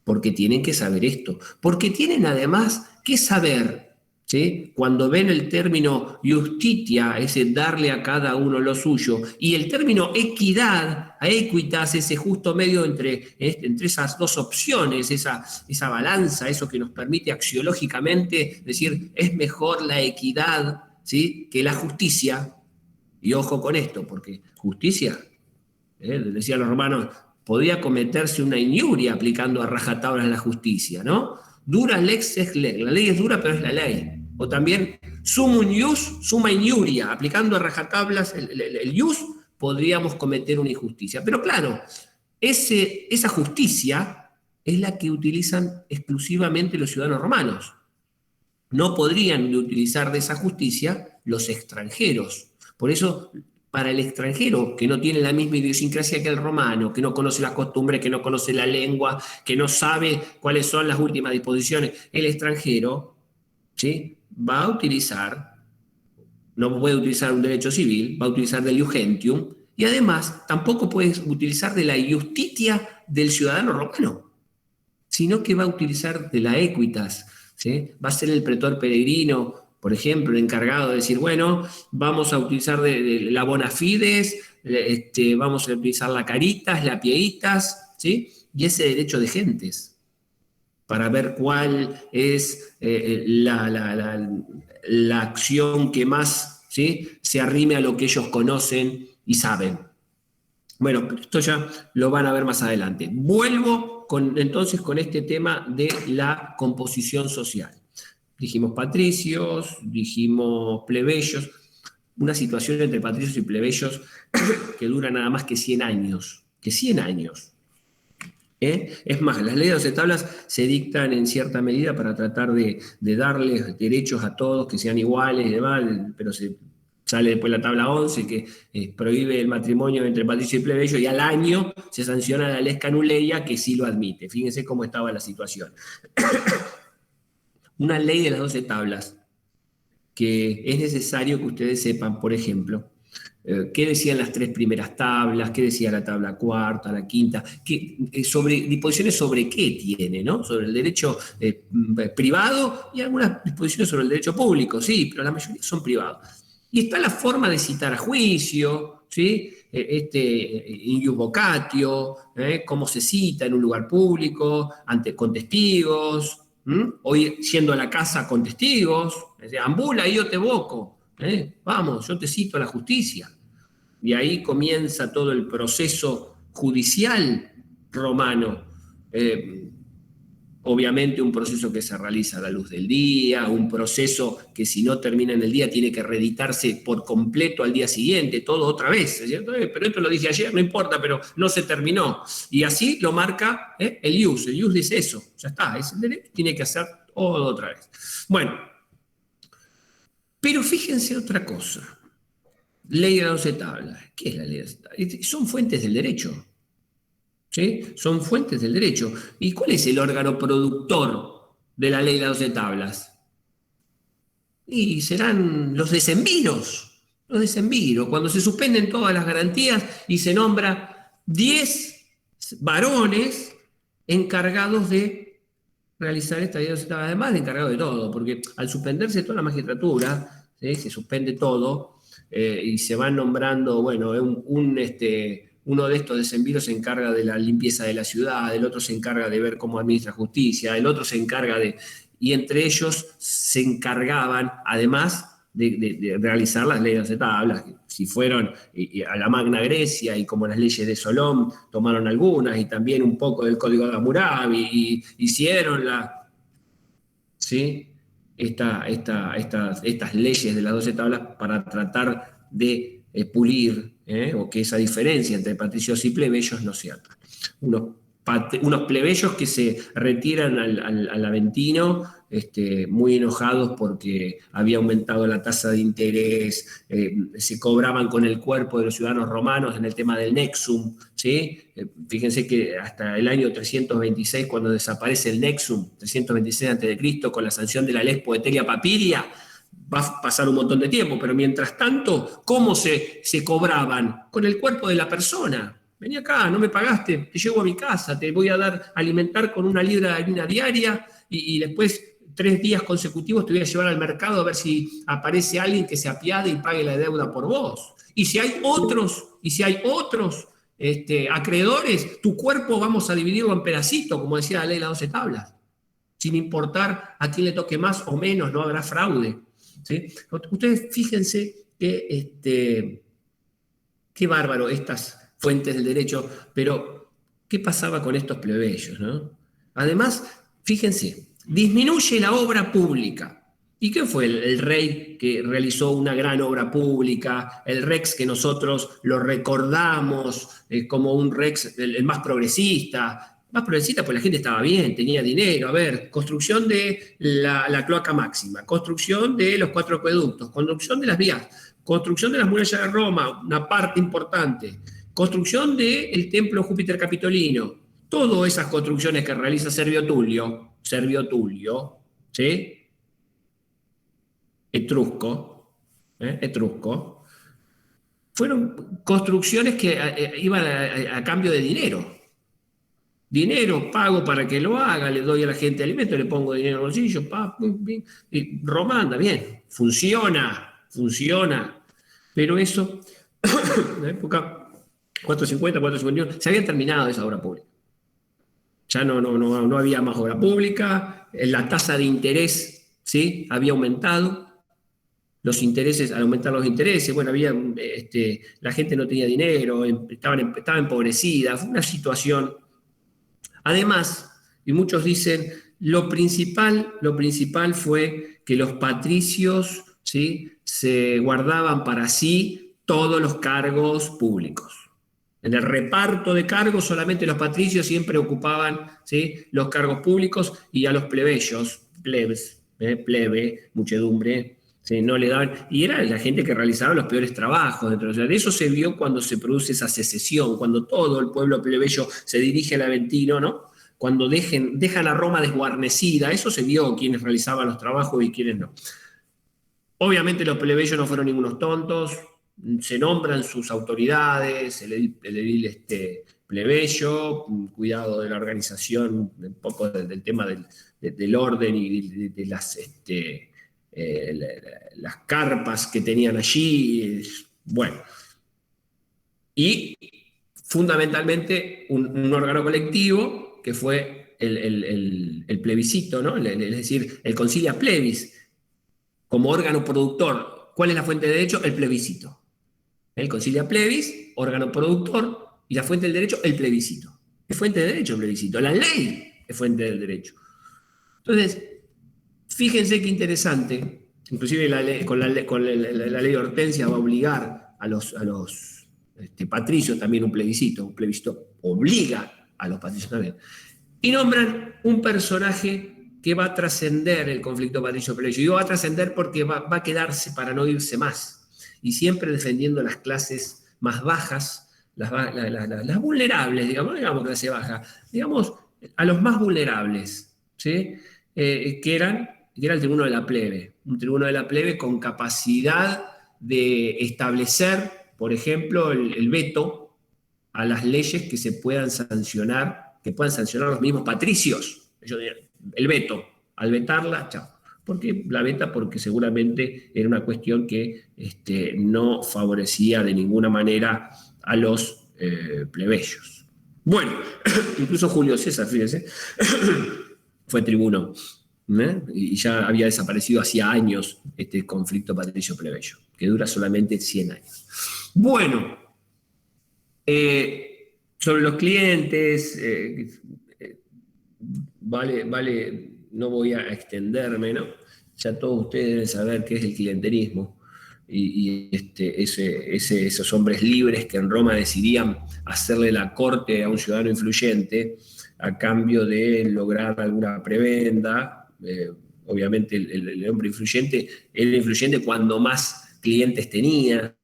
Porque tienen que saber esto. Porque tienen además que saber, ¿sí? Cuando ven el término justitia, ese darle a cada uno lo suyo, y el término equidad, equitas, ese justo medio entre esas dos opciones, esa balanza, eso que nos permite axiológicamente decir es mejor la equidad, ¿sí? Que la justicia. Y ojo con esto, porque justicia, decían los romanos, podía cometerse una injuria aplicando a rajatablas la justicia, ¿no? Dura lex es lex, la ley es dura pero es la ley. O también sumum ius, summa injuria, aplicando a rajatablas el ius, podríamos cometer una injusticia. Pero claro, esa justicia es la que utilizan exclusivamente los ciudadanos romanos. No podrían utilizar de esa justicia los extranjeros. Por eso, para el extranjero, que no tiene la misma idiosincrasia que el romano, que no conoce las costumbres, que no conoce la lengua, que no sabe cuáles son las últimas disposiciones, el extranjero, ¿sí? Va a utilizar, no puede utilizar un derecho civil, va a utilizar del ius gentium, y además tampoco puede utilizar de la justitia del ciudadano romano, sino que va a utilizar de la equitas, ¿sí? Va a ser el pretor peregrino, por ejemplo, el encargado de decir, bueno, vamos a utilizar de la bona fides, vamos a utilizar la caritas, la pieitas, ¿sí? Y ese derecho de gentes, para ver cuál es la acción que más, ¿sí? Se arrime a lo que ellos conocen y saben. Bueno, esto ya lo van a ver más adelante. Vuelvo entonces con este tema de la composición social. Dijimos patricios, dijimos plebeyos, una situación entre patricios y plebeyos que dura nada más que 100 años. Es más, las leyes de tablas se dictan en cierta medida para tratar de darles derechos a todos que sean iguales y demás, pero se sale después la tabla 11 que prohíbe el matrimonio entre patricio y plebeyo, y al año se sanciona la lex canuleia que sí lo admite. Fíjense cómo estaba la situación. Una ley de las 12 tablas, que es necesario que ustedes sepan, por ejemplo, qué decían las 3 primeras tablas, qué decía la tabla cuarta, la quinta, sobre disposiciones sobre qué tiene, ¿no? Sobre el derecho privado y algunas disposiciones sobre el derecho público, sí, pero la mayoría son privados. Y está la forma de citar a juicio, ¿sí? In ius vocatio, cómo se cita en un lugar público, con testigos, hoy yendo a la casa con testigos, ambula y yo te voco, vamos, yo te cito a la justicia. Y ahí comienza todo el proceso judicial romano, obviamente un proceso que se realiza a la luz del día, un proceso que si no termina en el día tiene que reeditarse por completo al día siguiente, todo otra vez, ¿cierto? Pero esto lo dije ayer, no importa, pero no se terminó. Y así lo marca el ius dice eso, ya está, es el derecho, tiene que hacer todo otra vez. Bueno, pero fíjense otra cosa, ley de las 12 tablas. ¿Qué es la ley de las 12 tablas? Son fuentes del derecho. ¿Sí? Son fuentes del derecho. ¿Y cuál es el órgano productor de la ley de las 12 tablas? Y serán los decemviros. Los decemviros, cuando se suspenden todas las garantías y se nombra 10 varones encargados de realizar esta ley de las 12 tablas, además de encargados de todo, porque al suspenderse toda la magistratura, ¿sí? Se suspende todo y se van nombrando, bueno, uno de estos decemviros se encarga de la limpieza de la ciudad, el otro se encarga de ver cómo administra justicia, el otro se encarga de... Y entre ellos se encargaban, además de realizar las leyes de tablas. Si fueron a la Magna Grecia y como las leyes de Solón, tomaron algunas y también un poco del Código de Hammurabi y hicieron ¿sí? estas leyes de las 12 tablas para tratar de pulir, o que esa diferencia entre patricios y plebeyos no sea tal. Unos plebeyos que se retiran al Aventino muy enojados porque había aumentado la tasa de interés, se cobraban con el cuerpo de los ciudadanos romanos en el tema del Nexum, ¿sí? Fíjense que hasta el año 326, cuando desaparece el Nexum, 326 a.C., con la sanción de la Lex Poeteria Papiria, va a pasar un montón de tiempo, pero mientras tanto, ¿cómo se cobraban? Con el cuerpo de la persona. Vení acá, no me pagaste, te llevo a mi casa, te voy a dar alimentar con 1 libra de harina diaria y después 3 días consecutivos te voy a llevar al mercado a ver si aparece alguien que se apiade y pague la deuda por vos. Y si hay otros acreedores, tu cuerpo vamos a dividirlo en pedacitos, como decía la ley de las 12 tablas, sin importar a quién le toque más o menos, no habrá fraude, ¿sí? Ustedes fíjense que qué bárbaro estas fuentes del derecho, pero ¿qué pasaba con estos plebeyos, no? Además, fíjense, disminuye la obra pública. ¿Y qué fue el rey que realizó una gran obra pública? El rex que nosotros lo recordamos como un rex el más progresista. Más progresista, pues la gente estaba bien, tenía dinero. A ver, construcción de la cloaca máxima, construcción de los 4 acueductos, construcción de las vías, construcción de las murallas de Roma, una parte importante, construcción del templo Júpiter Capitolino. Todas esas construcciones que realiza Servio Tulio, ¿sí? Etrusco, fueron construcciones que iban a cambio de dinero. Dinero, pago para que lo haga, le doy a la gente alimento, le pongo dinero en el bolsillo, y Roma anda bien, funciona. Pero eso, en la época 450, 451, se había terminado esa obra pública. Ya no había más obra pública, la tasa de interés, ¿sí?, había aumentado. Los intereses, al aumentar los intereses, bueno, la gente no tenía dinero, estaba empobrecida, fue una situación. Además, y muchos dicen, lo principal fue que los patricios, ¿sí?, se guardaban para sí todos los cargos públicos. En el reparto de cargos solamente los patricios siempre ocupaban, ¿sí?, los cargos públicos, y a los plebeyos, plebe, muchedumbre, ¿sí?, no le daban, y era la gente que realizaba los peores trabajos dentro de la ciudad. Eso se vio cuando se produce esa secesión, cuando todo el pueblo plebeyo se dirige al Aventino, ¿no? Cuando dejan a Roma desguarnecida, eso se vio, quienes realizaban los trabajos y quienes no. Obviamente los plebeyos no fueron ningunos tontos, se nombran sus autoridades, el edil plebeyo, cuidado de la organización, un poco del tema del orden y de las carpas que tenían allí, bueno. Y fundamentalmente un órgano colectivo que fue el plebiscito, ¿no? Es decir, el concilia plebis, como órgano productor. ¿Cuál es la fuente de derecho? El plebiscito. El concilia plebis, órgano productor, y la fuente del derecho, el plebiscito. Es fuente de derecho el plebiscito. La ley es fuente del derecho. Entonces, fíjense qué interesante. Inclusive con la ley de Hortensia va a obligar a los patricios también un plebiscito. Un plebiscito obliga a los patricios también. Y nombran un personaje que va a trascender el conflicto patricio-plebeyo. Digo va a trascender porque va a quedarse para no irse más. Y siempre defendiendo las clases más bajas, las vulnerables, digamos clase baja, digamos a los más vulnerables, ¿sí? Que era el tribuno de la plebe. Un tribuno de la plebe con capacidad de establecer, por ejemplo, el veto a las leyes que se puedan sancionar, que puedan sancionar los mismos patricios. El veto, al vetarla, chao. ¿Por qué la veta? Porque seguramente era una cuestión que no favorecía de ninguna manera a los plebeyos. Bueno, incluso Julio César, fíjense, fue tribuno, y ya había desaparecido hacía años este conflicto patricio-plebeyo, que dura solamente 100 años. Bueno, sobre los clientes, vale, no voy a extenderme, ¿no? ya todos ustedes deben saber qué es el clientelismo. Esos hombres libres que en Roma decidían hacerle la corte a un ciudadano influyente a cambio de lograr alguna prebenda. Obviamente el hombre influyente era influyente cuando más clientes tenía.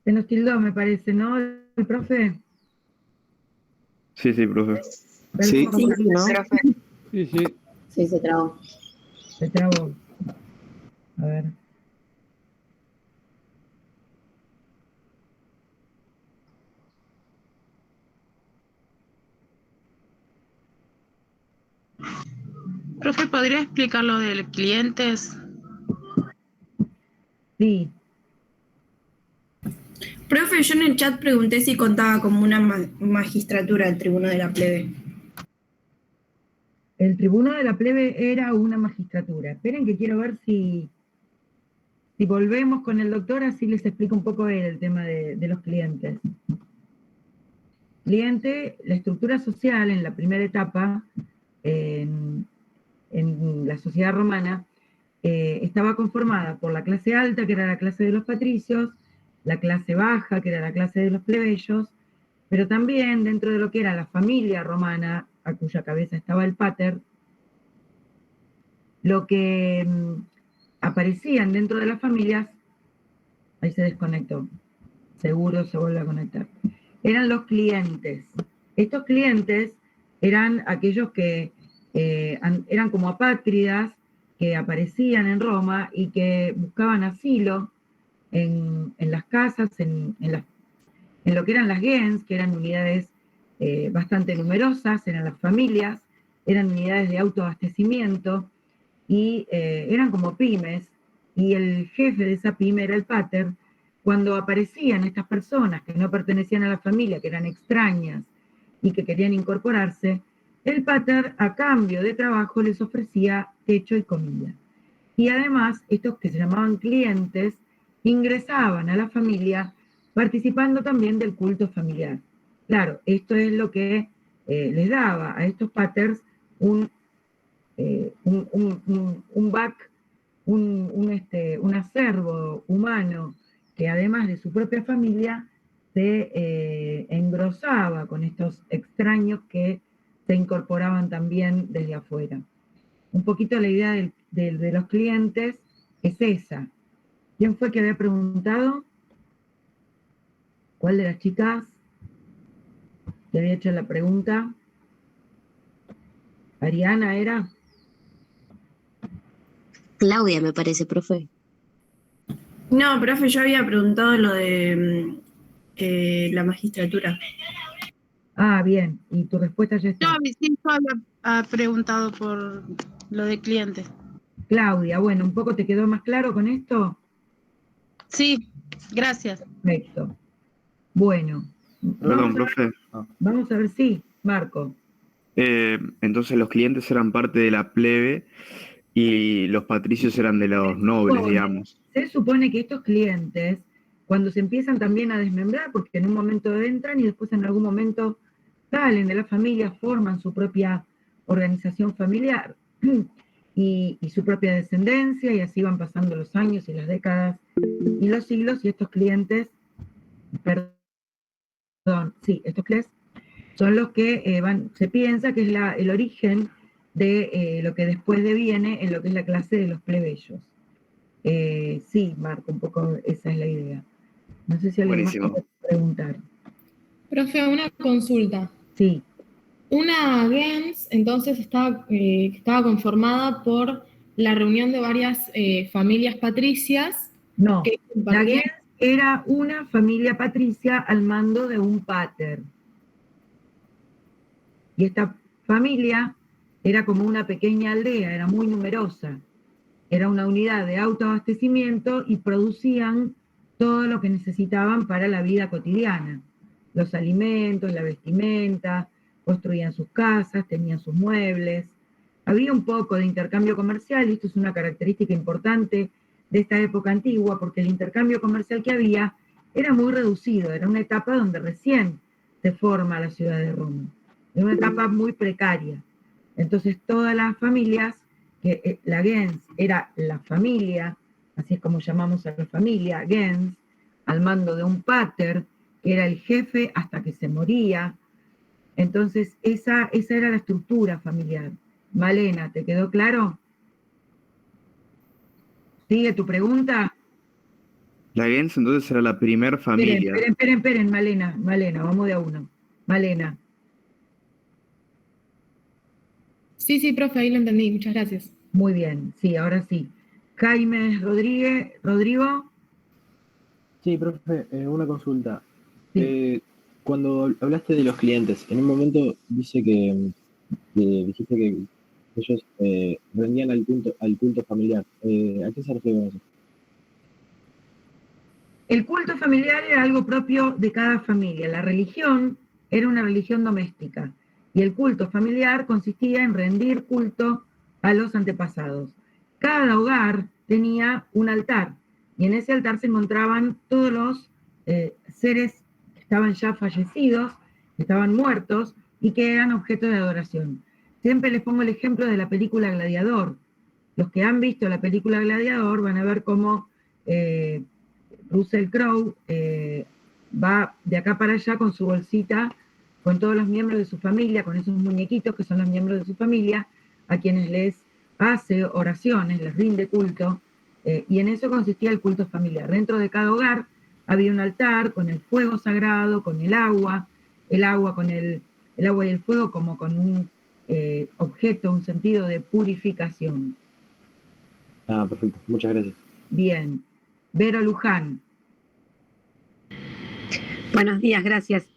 Se nos tildó, me parece, ¿no, el profe? Sí, profe. Sí, Sí, ¿no? Sí. Sí, se trabó. Se trabó. A ver. Profe, ¿podría explicar lo de clientes? Sí. Profe, yo en el chat pregunté si contaba como una magistratura el tribuno de la plebe. El tribuno de la plebe era una magistratura. Esperen que quiero ver si volvemos con el doctor, así les explico un poco el tema de los clientes. Cliente, la estructura social en la primera etapa, en la sociedad romana, estaba conformada por la clase alta, que era la clase de los patricios, la clase baja, que era la clase de los plebeyos, pero también dentro de lo que era la familia romana, a cuya cabeza estaba el pater, lo que aparecían dentro de las familias, ahí se desconectó, seguro se vuelve a conectar, eran los clientes. Estos clientes eran aquellos que eran como apátridas, que aparecían en Roma y que buscaban asilo en las casas, en lo que eran las gens, que eran unidades bastante numerosas, eran las familias, eran unidades de autoabastecimiento y eran como pymes, y el jefe de esa pyme era el pater. Cuando aparecían estas personas que no pertenecían a la familia, que eran extrañas y que querían incorporarse, el pater a cambio de trabajo les ofrecía techo y comida. Y además, estos que se llamaban clientes ingresaban a la familia participando también del culto familiar. Claro, esto es lo que les daba a estos paters un acervo humano que además de su propia familia se engrosaba con estos extraños que se incorporaban también desde afuera. Un poquito la idea de los clientes es esa. ¿Quién fue que había preguntado? ¿Cuál de las chicas que había hecho la pregunta? ¿Ariana era? Claudia, me parece, profe. No, profe, yo había preguntado lo de la magistratura. Ah, bien. ¿Y tu respuesta ya está? No, sí, yo había preguntado por lo de clientes. Claudia, bueno, ¿un poco te quedó más claro con esto? Sí, gracias. Perfecto. Bueno. Perdón, profe. Vamos a ver, sí, Marco. Entonces los clientes eran parte de la plebe y los patricios eran de los nobles, digamos. Se supone que estos clientes, cuando se empiezan también a desmembrar, porque en un momento entran y después en algún momento salen de la familia, forman su propia organización familiar y su propia descendencia, y así van pasando los años y las décadas y los siglos, y estos clientes, estos clientes son los que se piensa que es el origen de lo que después deviene en lo que es la clase de los plebeyos. Sí, Marco, un poco esa es la idea. No sé si alguien más quiere preguntar. Profe, una consulta. Sí. Una gens, entonces, estaba conformada por la reunión de varias familias patricias. No, la gens era una familia patricia al mando de un pater. Y esta familia era como una pequeña aldea, era muy numerosa. Era una unidad de autoabastecimiento y producían todo lo que necesitaban para la vida cotidiana. Los alimentos, la vestimenta, construían sus casas, tenían sus muebles. Había un poco de intercambio comercial, y esto es una característica importante de esta época antigua, porque el intercambio comercial que había era muy reducido, era una etapa donde recién se forma la ciudad de Roma, era una etapa muy precaria. Entonces todas las familias, que la gens era la familia, así es como llamamos a la familia, gens, al mando de un pater, que era el jefe hasta que se moría. Entonces esa era la estructura familiar. Malena, ¿te quedó claro? ¿Sigue tu pregunta? La gens entonces era la primer familia. Esperen, Malena, vamos de a uno. Malena. Sí, profe, ahí lo entendí, muchas gracias. Muy bien, sí, ahora sí. Jaime Rodrigo. Sí, profe, una consulta. Cuando hablaste de los clientes, en un momento dijiste que ellos rendían al culto familiar. ¿A qué se refiere con eso? El culto familiar era algo propio de cada familia. La religión era una religión doméstica y el culto familiar consistía en rendir culto a los antepasados. Cada hogar tenía un altar y en ese altar se encontraban todos los seres que estaban ya fallecidos, que estaban muertos y que eran objeto de adoración. Siempre les pongo el ejemplo de la película Gladiador. Los que han visto la película Gladiador van a ver cómo Russell Crowe va de acá para allá con su bolsita, con todos los miembros de su familia, con esos muñequitos que son los miembros de su familia, a quienes les hace oraciones, les rinde culto, y en eso consistía el culto familiar. Dentro de cada hogar había un altar con el fuego sagrado, con el agua con el agua y el fuego como con un objeto, un sentido de purificación. Perfecto, muchas gracias. Bien. Vero Luján. Buenos días, gracias.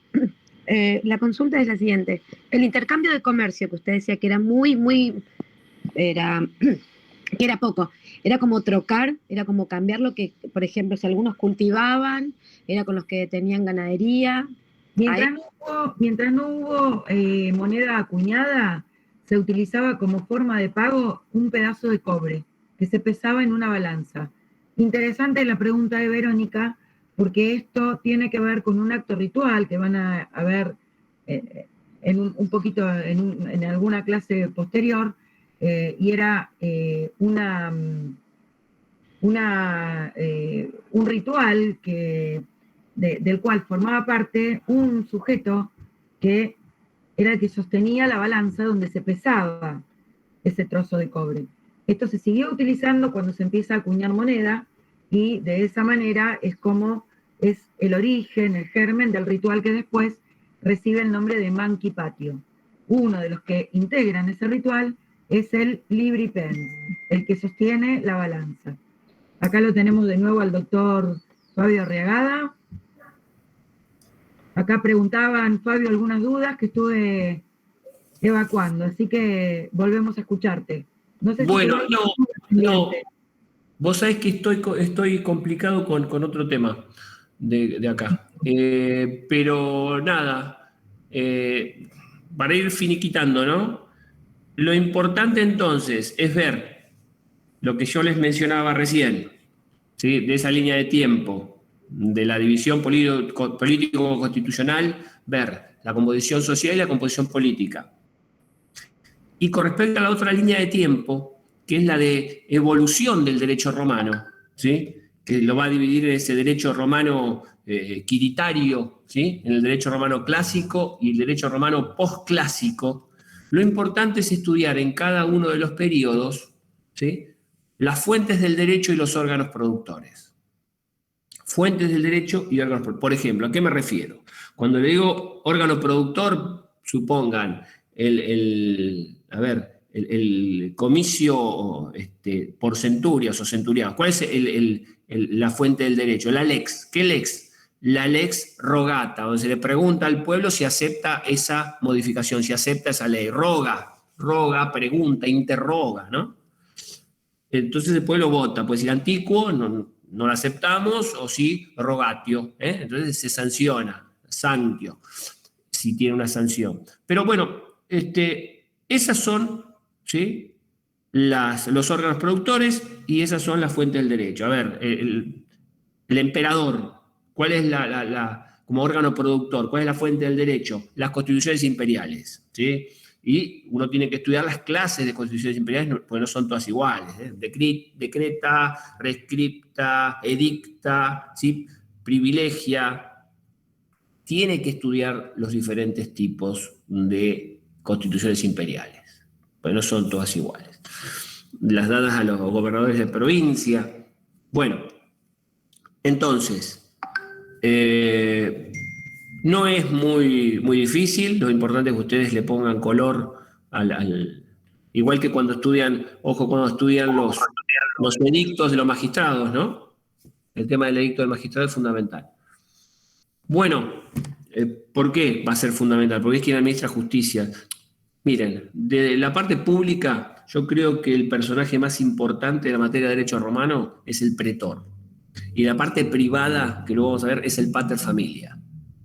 La consulta es la siguiente. El intercambio de comercio que usted decía que era que era poco, era como trocar, era como cambiar lo que, por ejemplo, si algunos cultivaban, era con los que tenían ganadería. Mientras no hubo moneda acuñada, se utilizaba como forma de pago un pedazo de cobre que se pesaba en una balanza. Interesante la pregunta de Verónica, porque esto tiene que ver con un acto ritual que van a ver un poquito en alguna clase posterior, y era un ritual del cual formaba parte un sujeto que era el que sostenía la balanza donde se pesaba ese trozo de cobre. Esto se siguió utilizando cuando se empieza a acuñar moneda, y de esa manera es como es el origen, el germen del ritual que después recibe el nombre de Manqui Patio. Uno de los que integran ese ritual es el Libri Pens, el que sostiene la balanza. Acá lo tenemos de nuevo al doctor Fabio Arriagada. Acá preguntaban, Fabio, algunas dudas que estuve evacuando, así que volvemos a escucharte. No sé si bueno, no. Vos sabés que estoy complicado con otro tema de acá. Pero nada, para ir finiquitando, ¿no? Lo importante entonces es ver lo que yo les mencionaba recién, ¿sí? De esa línea de tiempo, de la división político-constitucional, ver la composición social y la composición política. Y con respecto a la otra línea de tiempo, que es la de evolución del derecho romano, ¿sí? Que lo va a dividir en ese derecho romano quiritario, ¿sí? En el derecho romano clásico y el derecho romano posclásico. Lo importante es estudiar en cada uno de los periodos, ¿sí? Las fuentes del derecho y los órganos productores. Fuentes del derecho y órganos productores. Por ejemplo, ¿a qué me refiero? Cuando le digo órgano productor, supongan el comicio por centurias o centuriados. ¿Cuál es la fuente del derecho? La lex. ¿Qué lex? La lex rogata, donde se le pregunta al pueblo si acepta esa modificación, si acepta esa ley. Roga, pregunta, interroga, ¿no? Entonces el pueblo vota, pues si el antiquo no lo aceptamos, o si rogatio, entonces se sanciona, santio, si tiene una sanción. Pero bueno, esas son, ¿sí? los órganos productores y esas son las fuentes del derecho. A ver, el emperador, ¿cuál es como órgano productor, cuál es la fuente del derecho? Las constituciones imperiales, ¿sí? Y uno tiene que estudiar las clases de constituciones imperiales porque no son todas iguales, ¿eh? Decreta, rescripta, edicta, ¿sí? Privilegia. Tiene que estudiar los diferentes tipos de constituciones imperiales, porque no son todas iguales. Las dadas a los gobernadores de provincia. Bueno, entonces, no es muy difícil, lo importante es que ustedes le pongan color igual que cuando estudian, ojo, cuando estudian los edictos de los magistrados, ¿no? El tema del edicto del magistrado es fundamental. Bueno, ¿por qué va a ser fundamental? Porque es quien administra justicia. Miren, de la parte pública, yo creo que el personaje más importante de la materia de derecho romano es el pretor. Y la parte privada, que luego vamos a ver, es el pater familia.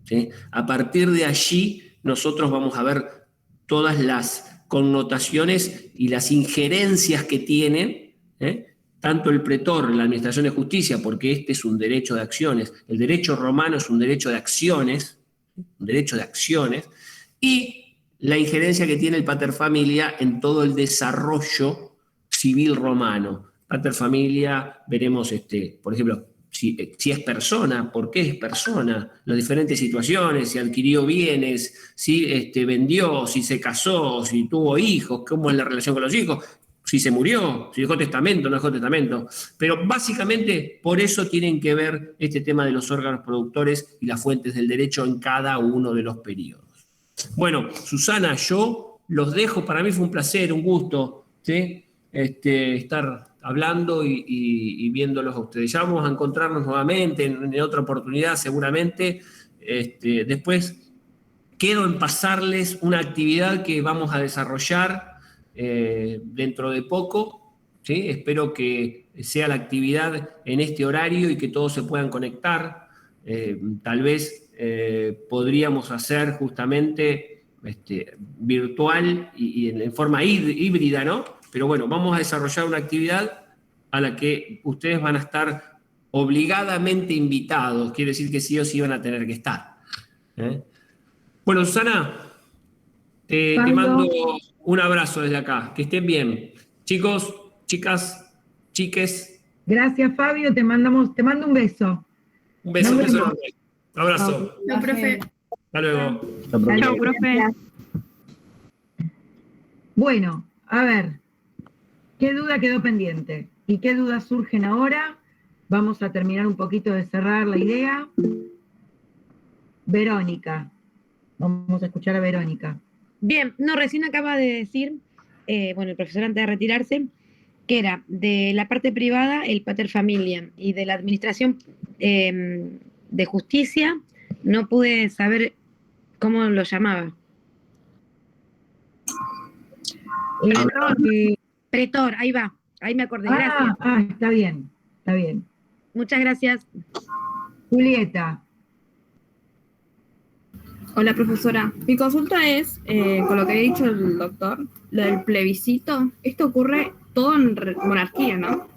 ¿Sí? A partir de allí, nosotros vamos a ver todas las connotaciones y las injerencias que tienen, tanto el pretor, la administración de justicia, porque este es un derecho de acciones, el derecho romano es un derecho de acciones, y la injerencia que tiene el pater familia en todo el desarrollo civil romano. Pater familia, veremos, por ejemplo, si es persona, por qué es persona, las diferentes situaciones, si adquirió bienes, si vendió, si se casó, si tuvo hijos, cómo es la relación con los hijos, si se murió, si dejó testamento, no dejó testamento. Pero básicamente por eso tienen que ver este tema de los órganos productores y las fuentes del derecho en cada uno de los periodos. Bueno, Susana, yo los dejo, para mí fue un placer, un gusto, ¿sí? Estar hablando y viéndolos a ustedes. Ya vamos a encontrarnos nuevamente en otra oportunidad seguramente. Después quedo en pasarles una actividad que vamos a desarrollar dentro de poco, ¿sí? Espero que sea la actividad en este horario y que todos se puedan conectar. Tal vez podríamos hacer justamente virtual y en forma híbrida, ¿no? Pero bueno, vamos a desarrollar una actividad a la que ustedes van a estar obligadamente invitados. Quiere decir que sí o sí van a tener que estar. Bueno, Susana, te mando un abrazo desde acá. Que estén bien. Chicos, chicas, chiques. Gracias, Fabio. Te mando un beso. Un beso, un beso. Un abrazo. Chao, profe. Hasta luego. Chao, profe. Bueno, a ver. ¿Qué duda quedó pendiente? ¿Y qué dudas surgen ahora? Vamos a terminar un poquito de cerrar la idea. Verónica. Vamos a escuchar a Verónica. Bien, no, recién acaba de decir, el profesor antes de retirarse, que era de la parte privada el pater familia y de la administración de justicia, no pude saber cómo lo llamaba. Pretor, ahí va, ahí me acordé, gracias. Está bien, está bien. Muchas gracias. Julieta. Hola, profesora. Mi consulta es, con lo que ha dicho el doctor, lo del plebiscito. Esto ocurre todo en monarquía, ¿no?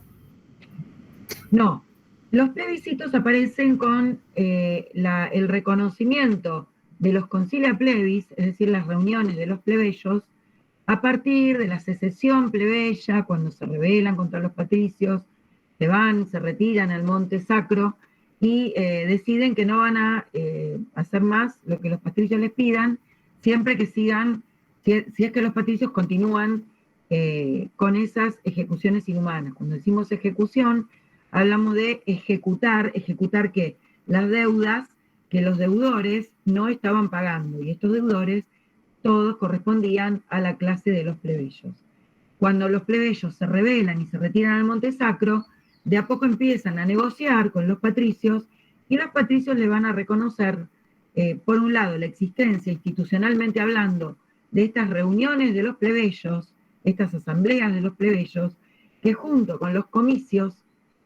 No. Los plebiscitos aparecen con el reconocimiento de los concilia plebis, es decir, las reuniones de los plebeyos, a partir de la secesión plebeya, cuando se rebelan contra los patricios, se retiran al Monte Sacro y deciden que no van a hacer más lo que los patricios les pidan, siempre que sigan, si es que los patricios continúan con esas ejecuciones inhumanas. Cuando decimos ejecución, hablamos de ejecutar ¿qué? Las deudas que los deudores no estaban pagando, y estos deudores todos correspondían a la clase de los plebeyos. Cuando los plebeyos se rebelan y se retiran al Monte Sacro, de a poco empiezan a negociar con los patricios, y los patricios le van a reconocer, por un lado, la existencia, institucionalmente hablando, de estas reuniones de los plebeyos, estas asambleas de los plebeyos, que junto con los comicios,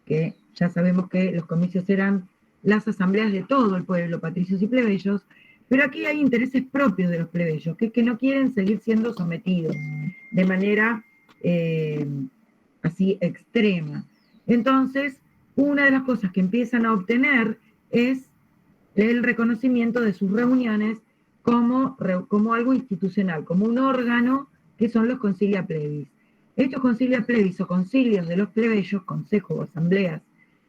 que ya sabemos que los comicios eran las asambleas de todo el pueblo, patricios y plebeyos, pero aquí hay intereses propios de los plebeyos, que es que no quieren seguir siendo sometidos de manera así extrema. Entonces, una de las cosas que empiezan a obtener es el reconocimiento de sus reuniones como algo institucional, como un órgano que son los concilia plebis. Estos concilia plebis o concilios de los plebeyos, consejos o asambleas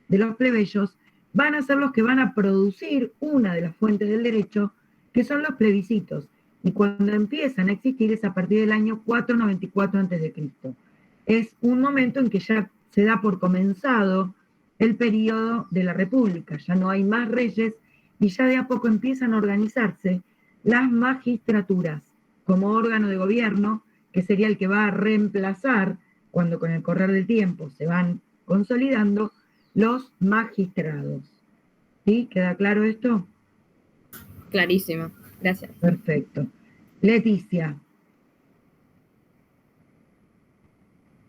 de los plebeyos, van a ser los que van a producir una de las fuentes del derecho, que son los plebiscitos. Y cuando empiezan a existir es a partir del año 494 a.C. Es un momento en que ya se da por comenzado el periodo de la República, ya no hay más reyes y ya de a poco empiezan a organizarse las magistraturas como órgano de gobierno, que sería el que va a reemplazar, cuando con el correr del tiempo se van consolidando, los magistrados. ¿Sí? ¿Queda claro esto? Clarísimo, gracias. Perfecto. Leticia.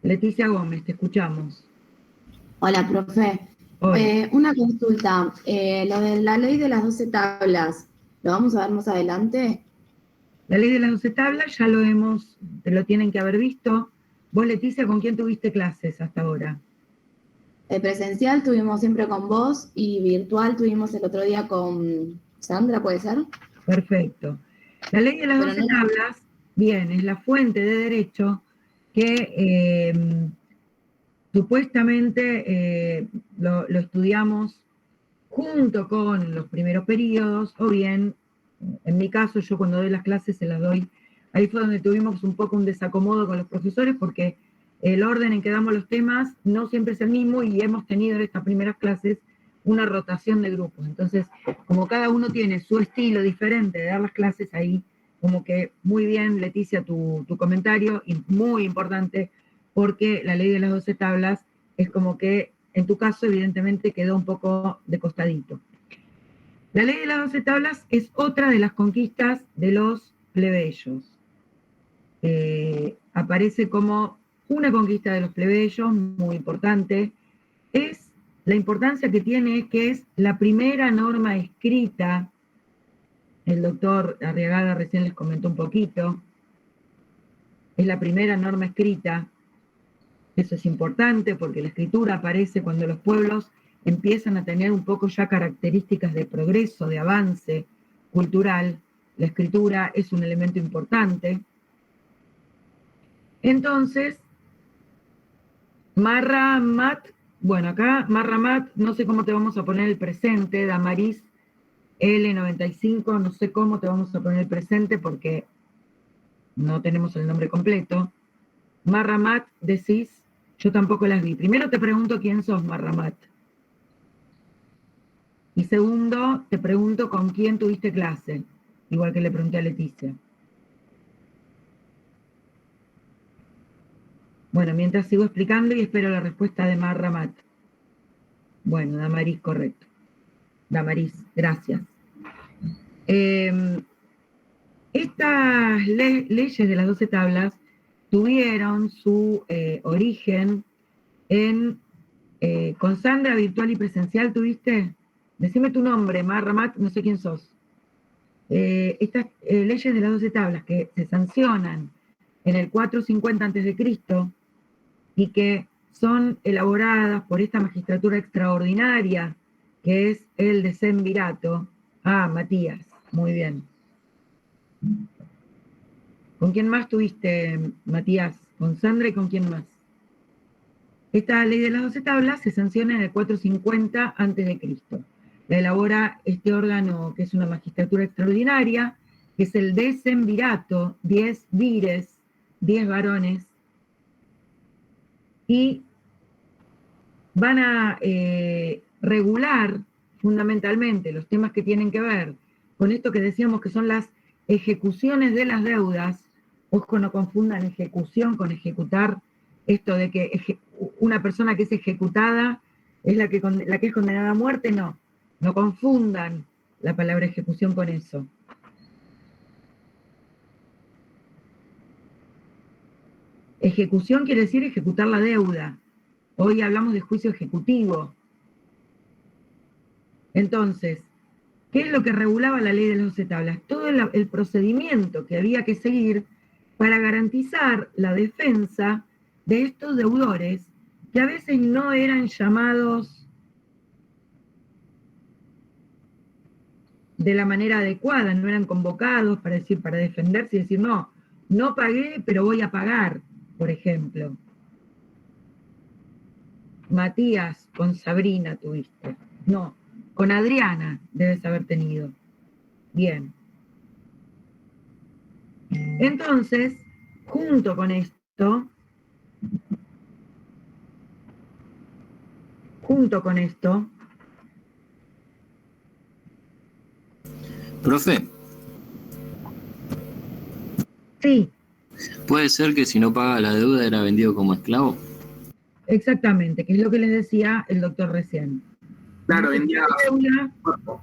Leticia Gómez, te escuchamos. Hola, profe. Hola. Una consulta. Lo de la ley de las 12 tablas, ¿lo vamos a ver más adelante? La ley de las 12 tablas ya te lo tienen que haber visto. Vos, Leticia, ¿con quién tuviste clases hasta ahora? Presencial tuvimos siempre con vos y virtual tuvimos el otro día con Sandra, ¿puede ser? Perfecto. La ley de las 12 tablas, bien, es la fuente de derecho que supuestamente lo estudiamos junto con los primeros periodos, o bien, en mi caso, yo cuando doy las clases se las doy, ahí fue donde tuvimos un poco un desacomodo con los profesores, porque el orden en que damos los temas no siempre es el mismo, y hemos tenido en estas primeras clases una rotación de grupos. Entonces, como cada uno tiene su estilo diferente de dar las clases, ahí como que muy bien, Leticia, tu comentario, y muy importante, porque la ley de las 12 tablas es como que, en tu caso, evidentemente, quedó un poco de costadito. La ley de las 12 tablas es otra de las conquistas de los plebeyos. Aparece como una conquista de los plebeyos, muy importante. Es la importancia que tiene, que es la primera norma escrita. El doctor Arriagada recién les comentó un poquito. Es la primera norma escrita. Eso es importante porque la escritura aparece cuando los pueblos empiezan a tener un poco ya características de progreso, de avance cultural. La escritura es un elemento importante. Entonces, Marramat, bueno, acá Marramat, no sé cómo te vamos a poner el presente, Damaris L95, no sé cómo te vamos a poner el presente porque no tenemos el nombre completo. Marramat, decís, yo tampoco las vi. Primero te pregunto quién sos, Marramat. Y segundo, te pregunto con quién tuviste clase, igual que le pregunté a Leticia. Bueno, mientras sigo explicando y espero la respuesta de Marramat. Bueno, Damaris, correcto. Damaris, gracias. Estas leyes de las 12 tablas tuvieron su origen en, con Sandra, virtual y presencial, ¿tuviste? Decime tu nombre, Marramat, no sé quién sos. Estas leyes de las 12 tablas que se sancionan en el 450 a.C., y que son elaboradas por esta magistratura extraordinaria, que es el decemvirato. Ah, Matías, muy bien. ¿Con quién más tuviste, Matías? ¿Con Sandra y con quién más? Esta ley de las 12 tablas se sanciona en el 450 a.C. La elabora este órgano, que es una magistratura extraordinaria, que es el decemvirato, 10 vires, 10 varones, y van a regular fundamentalmente los temas que tienen que ver con esto que decíamos que son las ejecuciones de las deudas. Ojo, no confundan ejecución con ejecutar, esto de que una persona que es ejecutada es la que es condenada a muerte, no confundan la palabra ejecución con eso. Ejecución quiere decir ejecutar la deuda. Hoy hablamos de juicio ejecutivo. Entonces, ¿qué es lo que regulaba la ley de las 12 tablas? Todo el procedimiento que había que seguir para garantizar la defensa de estos deudores que a veces no eran llamados de la manera adecuada, no eran convocados para defenderse y decir, no pagué, pero voy a pagar, por ejemplo. Matías, con Sabrina tuviste. No, con Adriana debes haber tenido. Bien. Entonces, junto con esto, Profe, sí, ¿puede ser que si no paga la deuda era vendido como esclavo? exactamente, que es lo que les decía el doctor recién. Claro, vendía.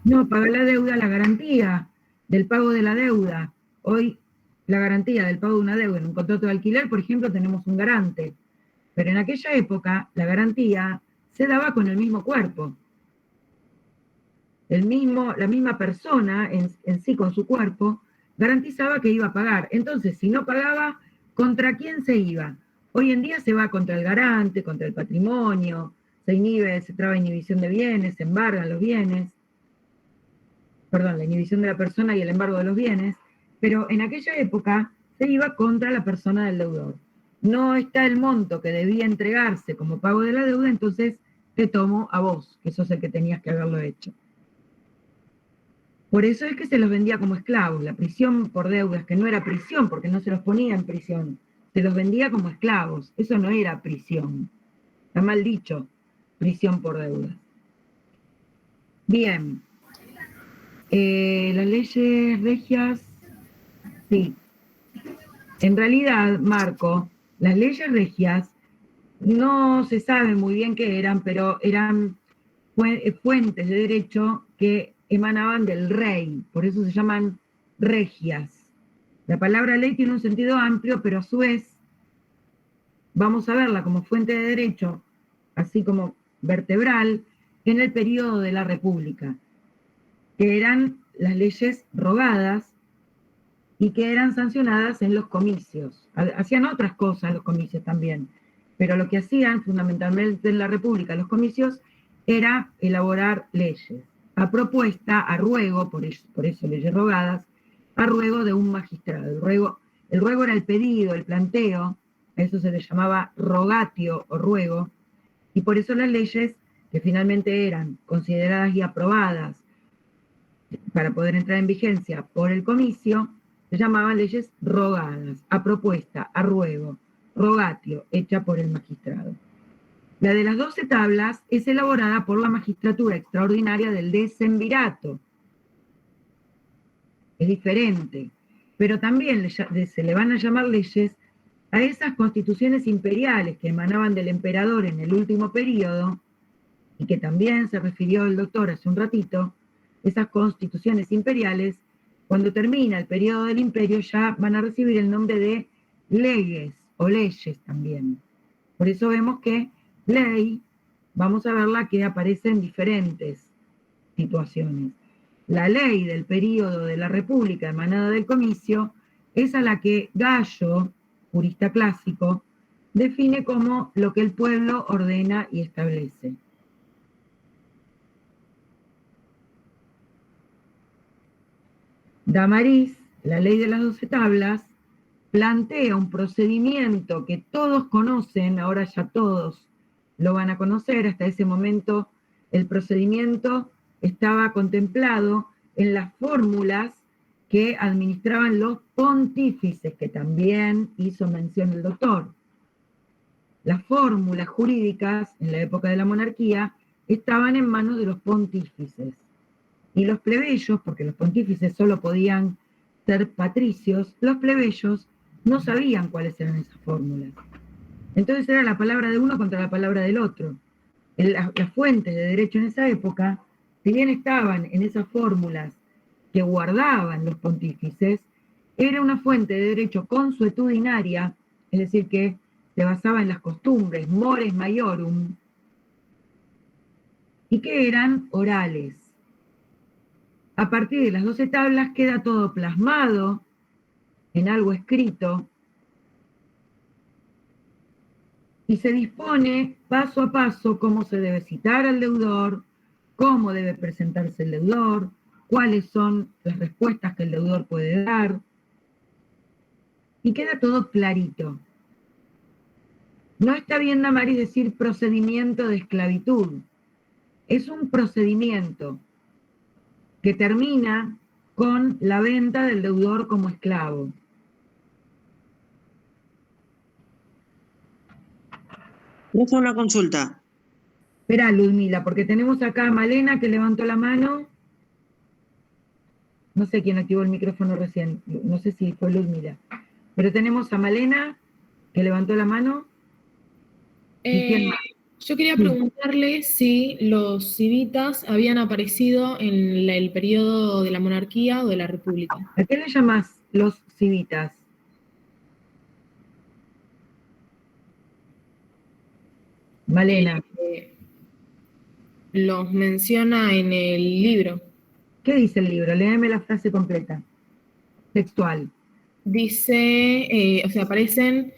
No, paga la deuda, la garantía del pago de la deuda. Hoy, la garantía del pago de una deuda en un contrato de alquiler, por ejemplo, tenemos un garante. Pero en aquella época, la garantía se daba con el mismo cuerpo. La misma persona en sí, con su cuerpo, garantizaba que iba a pagar. Entonces, si no pagaba, ¿contra quién se iba? Hoy en día se va contra el garante, contra el patrimonio, se traba inhibición de bienes, se embargan los bienes, perdón, la inhibición de la persona y el embargo de los bienes, pero en aquella época se iba contra la persona del deudor. No está el monto que debía entregarse como pago de la deuda, entonces te tomo a vos, que sos el que tenías que haberlo hecho. Por eso es que se los vendía como esclavos, la prisión por deudas, que no era prisión, porque no se los ponía en prisión, se los vendía como esclavos, eso no era prisión, está mal dicho, prisión por deudas. Bien, las leyes regias, sí. En realidad, Marco, las leyes regias no se sabe muy bien qué eran, pero eran fuentes de derecho que emanaban del rey, por eso se llaman regias. La palabra ley tiene un sentido amplio, pero a su vez vamos a verla como fuente de derecho, así como vertebral, en el periodo de la República, que eran las leyes rogadas y que eran sancionadas en los comicios. Hacían otras cosas los comicios también, pero lo que hacían fundamentalmente en la República, los comicios, era elaborar leyes, a propuesta, a ruego, por eso leyes rogadas, a ruego de un magistrado. El ruego era el pedido, el planteo, a eso se le llamaba rogatio o ruego, y por eso las leyes que finalmente eran consideradas y aprobadas para poder entrar en vigencia por el comicio, se llamaban leyes rogadas, a propuesta, a ruego, rogatio, hecha por el magistrado. La de las 12 tablas es elaborada por la magistratura extraordinaria del decemvirato. Es diferente, pero también se le van a llamar leyes a esas constituciones imperiales que emanaban del emperador en el último periodo, y que también se refirió el doctor hace un ratito, esas constituciones imperiales, cuando termina el periodo del imperio ya van a recibir el nombre de leyes o leyes también. Por eso vemos que ley, vamos a verla que aparece en diferentes situaciones. La ley del periodo de la República emanada del comicio es a la que Gallo, jurista clásico, define como lo que el pueblo ordena y establece. Damariz, la ley de las 12 tablas, plantea un procedimiento que todos conocen, ahora ya todos lo van a conocer, hasta ese momento el procedimiento estaba contemplado en las fórmulas que administraban los pontífices, que también hizo mención el doctor. Las fórmulas jurídicas en la época de la monarquía estaban en manos de los pontífices. Y los plebeyos, porque los pontífices solo podían ser patricios, los plebeyos no sabían cuáles eran esas fórmulas. Entonces era la palabra de uno contra la palabra del otro. Las fuentes de derecho en esa época, si bien estaban en esas fórmulas que guardaban los pontífices, era una fuente de derecho consuetudinaria, es decir, que se basaba en las costumbres, mores maiorum, y que eran orales. A partir de las 12 tablas queda todo plasmado en algo escrito, y se dispone paso a paso cómo se debe citar al deudor, cómo debe presentarse el deudor, cuáles son las respuestas que el deudor puede dar, y queda todo clarito. No está bien, Damaris, decir procedimiento de esclavitud. Es un procedimiento que termina con la venta del deudor como esclavo. Profe, una consulta. Espera, Ludmila, porque tenemos acá a Malena que levantó la mano. No sé quién activó el micrófono recién, no sé si fue Ludmila. Pero tenemos a Malena que levantó la mano. ¿Y quién más? Yo quería preguntarle si los civitas habían aparecido en el periodo de la monarquía o de la república. ¿A qué le llamas los civitas? Malena. Los menciona en el libro. ¿Qué dice el libro? Léeme la frase completa. Textual. Dice, aparecen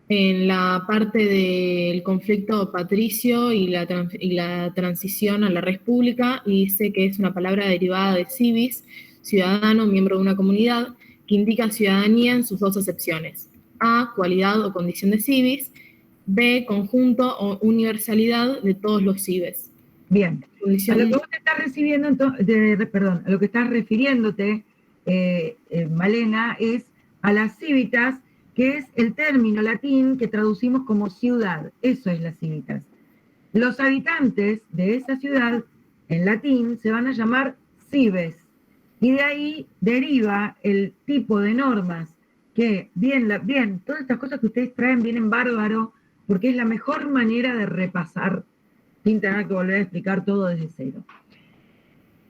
en la parte del conflicto patricio y la transición a la república, y dice que es una palabra derivada de civis, ciudadano, miembro de una comunidad, que indica ciudadanía en sus dos acepciones. A, cualidad o condición de civis. B, conjunto o universalidad de todos los cives. Bien. A lo que vos te estás recibiendo, a lo que estás refiriéndote, Malena, es a las civitas, que es el término latín que traducimos como ciudad. Eso es las civitas. Los habitantes de esa ciudad, en latín, se van a llamar cives. Y de ahí deriva el tipo de normas que, bien, todas estas cosas que ustedes traen vienen bárbaro, porque es la mejor manera de repasar, sin tener que volver a explicar todo desde cero.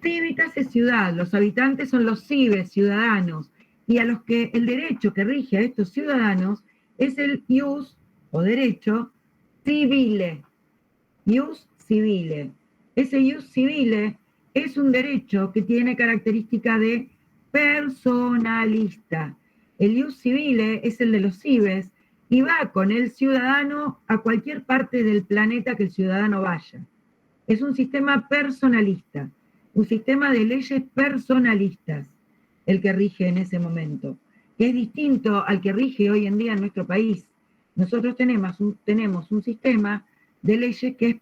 Civitas es ciudad, los habitantes son los cives, ciudadanos, y a los que el derecho que rige a estos ciudadanos es el ius, o derecho, civile. Ius civile. Ese ius civile es un derecho que tiene característica de personalista. El ius civile es el de los cives, y va con el ciudadano a cualquier parte del planeta que el ciudadano vaya. Es un sistema personalista, un sistema de leyes personalistas, el que rige en ese momento, que es distinto al que rige hoy en día en nuestro país. Nosotros tenemos un sistema de leyes que es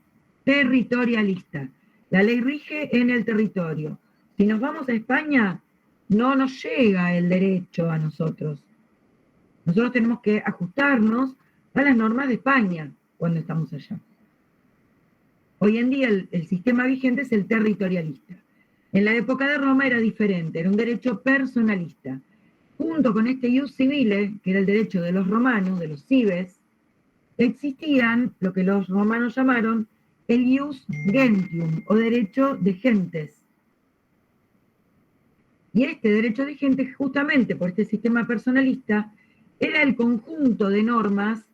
territorialista. La ley rige en el territorio. Si nos vamos a España, no nos llega el derecho a nosotros. Nosotros tenemos que ajustarnos a las normas de España cuando estamos allá. Hoy en día el sistema vigente es el territorialista. En la época de Roma era diferente, era un derecho personalista. Junto con este ius civile, que era el derecho de los romanos, de los cives, existían lo que los romanos llamaron el ius gentium, o derecho de gentes. Y este derecho de gentes, justamente por este sistema personalista, era el conjunto de normas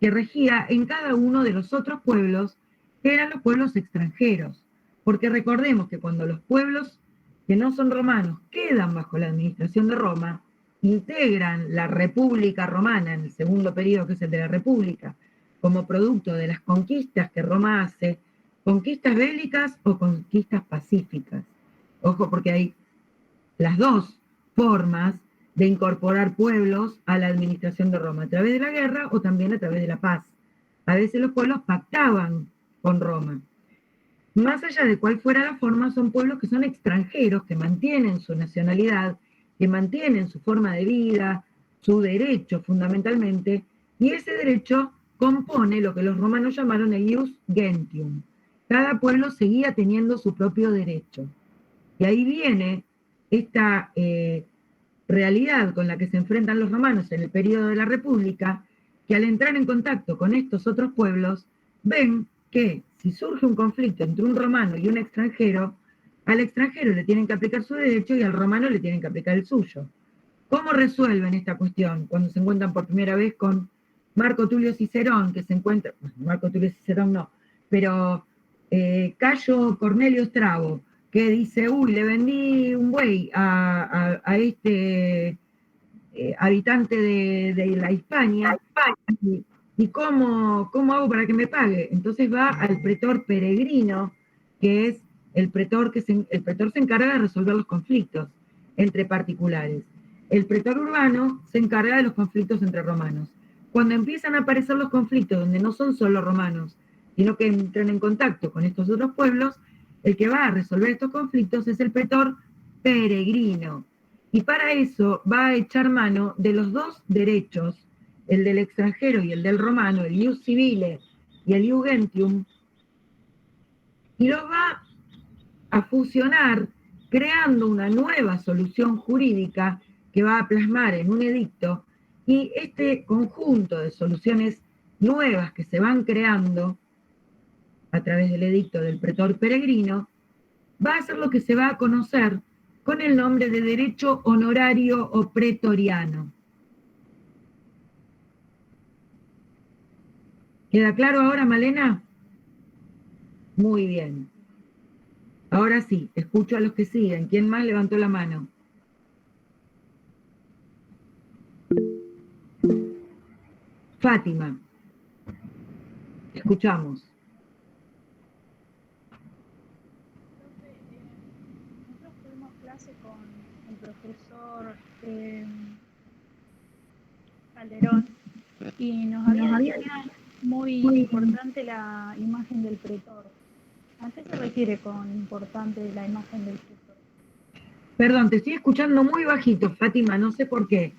que regía en cada uno de los otros pueblos, que eran los pueblos extranjeros. Porque recordemos que cuando los pueblos que no son romanos quedan bajo la administración de Roma, integran la República Romana en el segundo periodo, que es el de la República, como producto de las conquistas que Roma hace, conquistas bélicas o conquistas pacíficas. Ojo, porque hay las dos formas de incorporar pueblos a la administración de Roma, a través de la guerra o también a través de la paz. A veces los pueblos pactaban con Roma. Más allá de cuál fuera la forma, son pueblos que son extranjeros, que mantienen su nacionalidad, que mantienen su forma de vida, su derecho fundamentalmente, y ese derecho compone lo que los romanos llamaron el ius gentium. Cada pueblo seguía teniendo su propio derecho. Y ahí viene esta realidad con la que se enfrentan los romanos en el periodo de la República, que al entrar en contacto con estos otros pueblos, ven que si surge un conflicto entre un romano y un extranjero, al extranjero le tienen que aplicar su derecho y al romano le tienen que aplicar el suyo. ¿Cómo resuelven esta cuestión cuando se encuentran por primera vez con Marco Tulio Cicerón, que se encuentra, Marco Tulio Cicerón no, pero Cayo Cornelio Estrabo, que dice, uy, le vendí un buey a este habitante de la Hispania, ¿Y cómo hago para que me pague? Entonces va al pretor peregrino, que es el pretor el pretor se encarga de resolver los conflictos entre particulares. El pretor urbano se encarga de los conflictos entre romanos. Cuando empiezan a aparecer los conflictos donde no son solo romanos, sino que entran en contacto con estos otros pueblos, el que va a resolver estos conflictos es el pretor peregrino. Y para eso va a echar mano de los dos derechos, el del extranjero y el del romano, el ius civile y el ius gentium, y los va a fusionar creando una nueva solución jurídica que va a plasmar en un edicto, y este conjunto de soluciones nuevas que se van creando a través del edicto del pretor peregrino va a ser lo que se va a conocer con el nombre de derecho honorario o pretoriano. ¿Queda claro ahora, Malena? Muy bien. Ahora sí, escucho a los que siguen. ¿Quién más levantó la mano? Fátima. Escuchamos. Nosotros tuvimos clase con el profesor Calderón y nos había dicho que era muy importante la imagen del pretor. ¿A qué se refiere con importante la imagen del pretor? Perdón, te estoy escuchando muy bajito, Fátima, no sé por qué.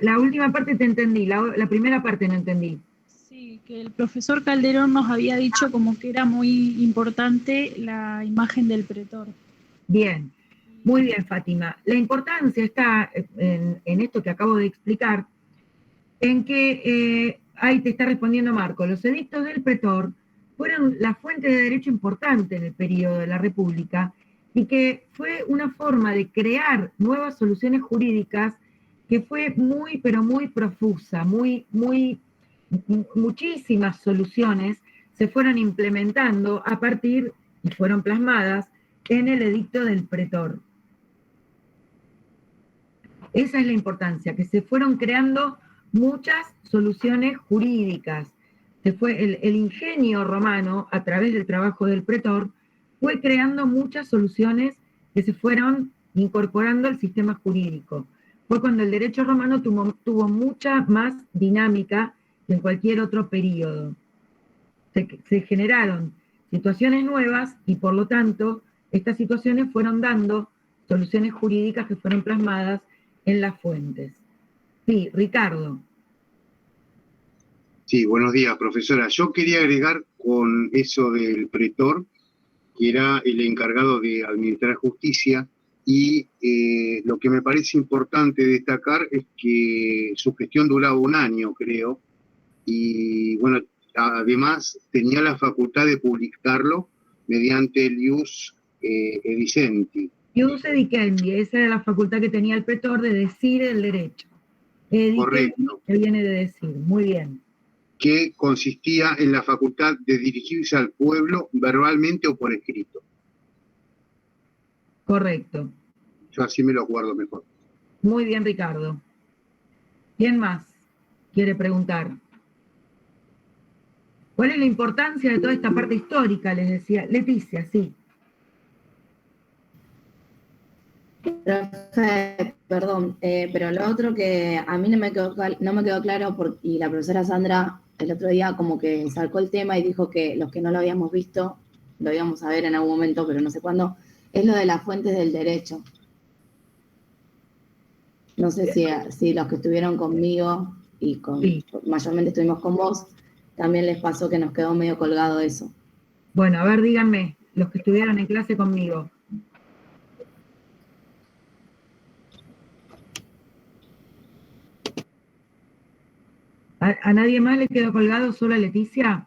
La última parte te entendí, la primera parte no entendí. Sí, que el profesor Calderón nos había dicho como que era muy importante la imagen del pretor. Bien, muy bien, Fátima. La importancia está en esto que acabo de explicar, en que, ahí te está respondiendo Marco, los edictos del pretor fueron la fuente de derecho importante en el periodo de la República y que fue una forma de crear nuevas soluciones jurídicas que fue muy, pero muy profusa, muchísimas soluciones se fueron implementando a partir, y fueron plasmadas, en el edicto del pretor. Esa es la importancia, que se fueron creando muchas soluciones jurídicas. El ingenio romano, a través del trabajo del pretor, fue creando muchas soluciones que se fueron incorporando al sistema jurídico. Fue cuando el derecho romano tuvo mucha más dinámica que en cualquier otro periodo. Se generaron situaciones nuevas y por lo tanto estas situaciones fueron dando soluciones jurídicas que fueron plasmadas en las fuentes. Sí, Ricardo. Sí, buenos días, profesora. Yo quería agregar con eso del pretor, que era el encargado de administrar justicia, y lo que me parece importante destacar es que su gestión duraba 1 año, creo, y bueno, además tenía la facultad de publicarlo mediante el ius edicendi. Ius edicendi, esa era la facultad que tenía el pretor de decir el derecho. Correcto. Que viene de decir, muy bien. Que consistía en la facultad de dirigirse al pueblo verbalmente o por escrito. Correcto. Yo así me lo acuerdo mejor. Muy bien, Ricardo. ¿Quién más quiere preguntar? ¿Cuál es la importancia de toda esta parte histórica? Les decía Leticia, sí. Profe, perdón, pero lo otro que a mí no me quedó claro, y la profesora Sandra el otro día como que sacó el tema y dijo que los que no lo habíamos visto, lo íbamos a ver en algún momento, pero no sé cuándo, es lo de las fuentes del derecho. No sé si los que estuvieron conmigo y mayormente estuvimos con vos, también les pasó que nos quedó medio colgado eso. Bueno, a ver, díganme, los que estuvieron en clase conmigo. ¿A nadie más le quedó colgado, solo a Leticia?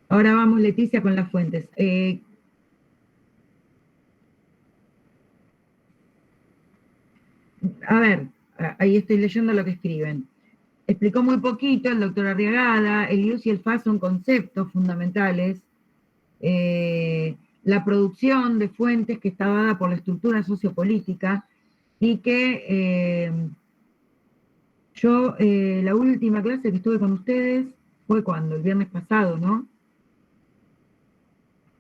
Ahora vamos, Leticia, con las fuentes. A ver, ahí estoy leyendo lo que escriben. Explicó muy poquito el doctor Arriagada, el ius y el fa son conceptos fundamentales. La producción de fuentes que está dada por la estructura sociopolítica, y que yo, la última clase que estuve con ustedes fue cuando, el viernes pasado, ¿no?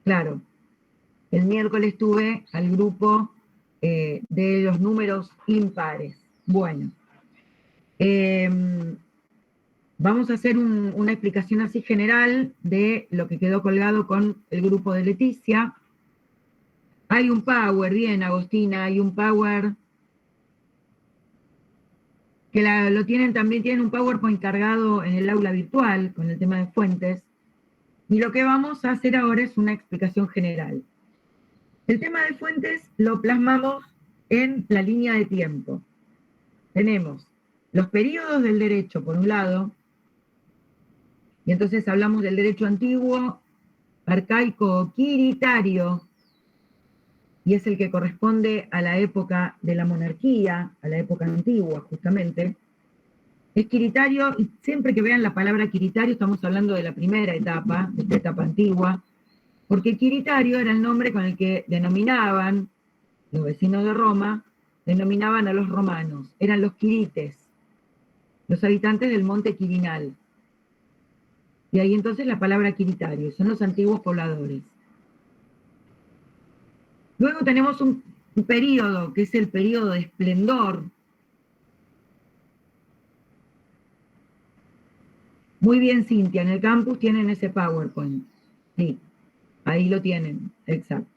Claro, el miércoles tuve al grupo de los números impares. Bueno, vamos a hacer una explicación así general de lo que quedó colgado con el grupo de Leticia. Hay un Power, bien, Agostina, hay un Power que lo tienen, también tienen un PowerPoint cargado en el aula virtual con el tema de fuentes. Y lo que vamos a hacer ahora es una explicación general. El tema de fuentes lo plasmamos en la línea de tiempo. Tenemos los periodos del derecho, por un lado, y entonces hablamos del derecho antiguo, arcaico, quiritario, y es el que corresponde a la época de la monarquía, a la época antigua, justamente. Es quiritario, y siempre que vean la palabra quiritario estamos hablando de la primera etapa, de esta etapa antigua, porque quiritario era el nombre con el que denominaban, los vecinos de Roma, denominaban a los romanos, eran los quirites, los habitantes del monte Quirinal. Y ahí entonces la palabra quiritario, son los antiguos pobladores. Luego tenemos un periodo, que es el periodo de esplendor. Muy bien, Cintia, en el campus tienen ese PowerPoint. Sí, ahí lo tienen, exacto.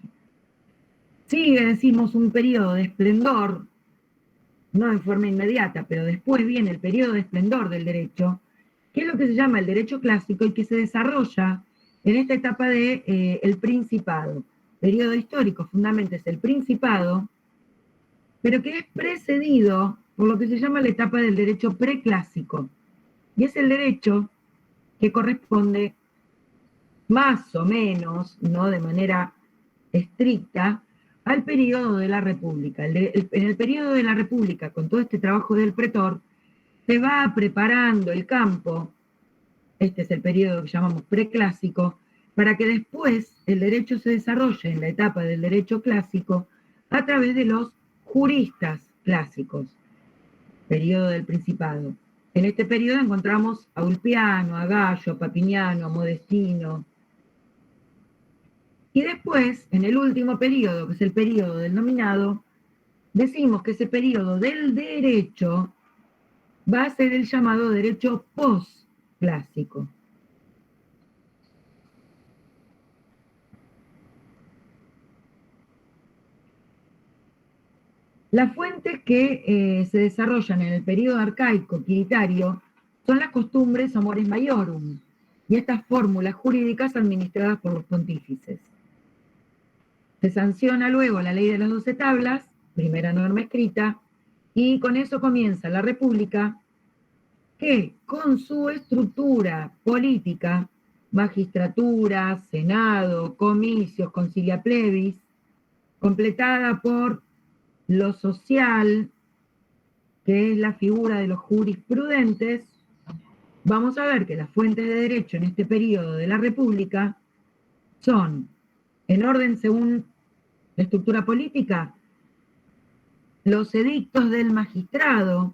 Sigue, decimos, un periodo de esplendor, no en forma inmediata, pero después viene el periodo de esplendor del derecho, que es lo que se llama el derecho clásico y que se desarrolla en esta etapa de el Principado. Periodo histórico, fundamentalmente es el Principado, pero que es precedido por lo que se llama la etapa del derecho preclásico. Y es el derecho que corresponde más o menos, no de manera estricta, al periodo de la República. En el periodo de la República, con todo este trabajo del pretor, se va preparando el campo, este es el periodo que llamamos preclásico, para que después el derecho se desarrolle en la etapa del derecho clásico a través de los juristas clásicos, periodo del Principado. En este periodo encontramos a Ulpiano, a Gallo, a Papiniano, a Modestino. Y después, en el último periodo, que es el periodo del nominado, decimos que ese periodo del derecho va a ser el llamado derecho postclásico. Las fuentes que se desarrollan en el periodo arcaico quiritario son las costumbres o mores maiorum y estas fórmulas jurídicas administradas por los pontífices. Se sanciona luego la ley de las 12 tablas, primera norma escrita, y con eso comienza la República, que con su estructura política, magistratura, senado, comicios, concilia plebis, completada por lo social, que es la figura de los jurisprudentes, vamos a ver que las fuentes de derecho en este periodo de la República son, en orden según la estructura política, los edictos del magistrado,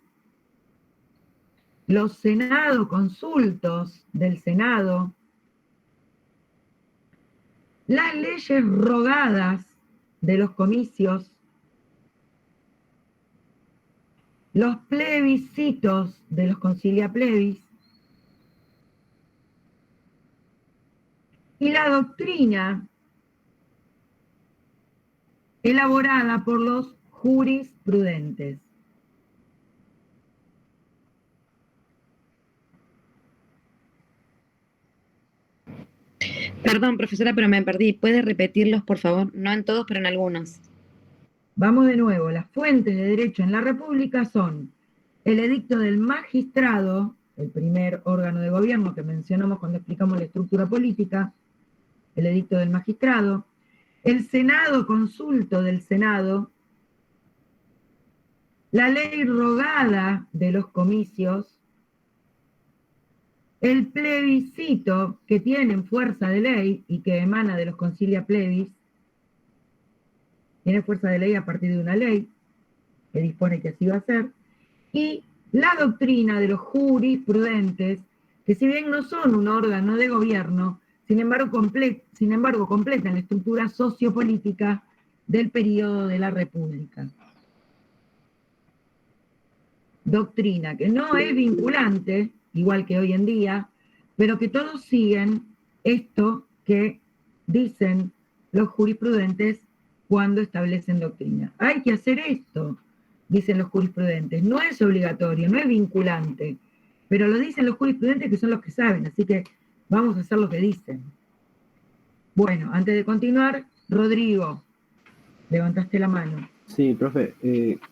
los senado consultos del Senado, las leyes rogadas de los comicios, los plebiscitos de los concilia plebis y la doctrina elaborada por los jurisprudentes. Perdón, profesora, pero me perdí. ¿Puede repetirlos, por favor? No en todos, pero en algunos. Vamos de nuevo. Las fuentes de derecho en la República son el edicto del magistrado, el primer órgano de gobierno que mencionamos cuando explicamos la estructura política, el edicto del magistrado, el senado consulto del Senado, la ley rogada de los comicios, el plebiscito que tienen fuerza de ley y que emana de los concilia plebis, tiene fuerza de ley a partir de una ley, que dispone que así va a ser, y la doctrina de los jurisprudentes, que si bien no son un órgano de gobierno, sin embargo completan la estructura sociopolítica del período de la República. Doctrina que no es vinculante, igual que hoy en día, pero que todos siguen esto que dicen los jurisprudentes cuando establecen doctrina. Hay que hacer esto, dicen los jurisprudentes. No es obligatorio, no es vinculante, pero lo dicen los jurisprudentes que son los que saben, así que vamos a hacer lo que dicen. Bueno, antes de continuar, Rodrigo, levantaste la mano. Sí, profe,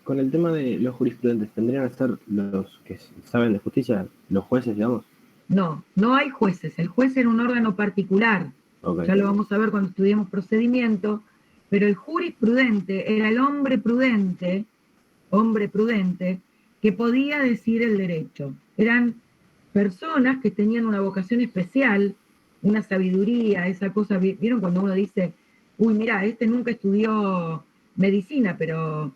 con el tema de los jurisprudentes, ¿tendrían que ser los que saben de justicia, los jueces, digamos? No, no hay jueces. El juez era un órgano particular. Okay. Ya lo vamos a ver cuando estudiemos procedimiento, pero el jurisprudente era el hombre prudente que podía decir el derecho. Eran personas que tenían una vocación especial, una sabiduría, esa cosa. ¿Vieron cuando uno dice, uy, mira, este nunca estudió medicina, pero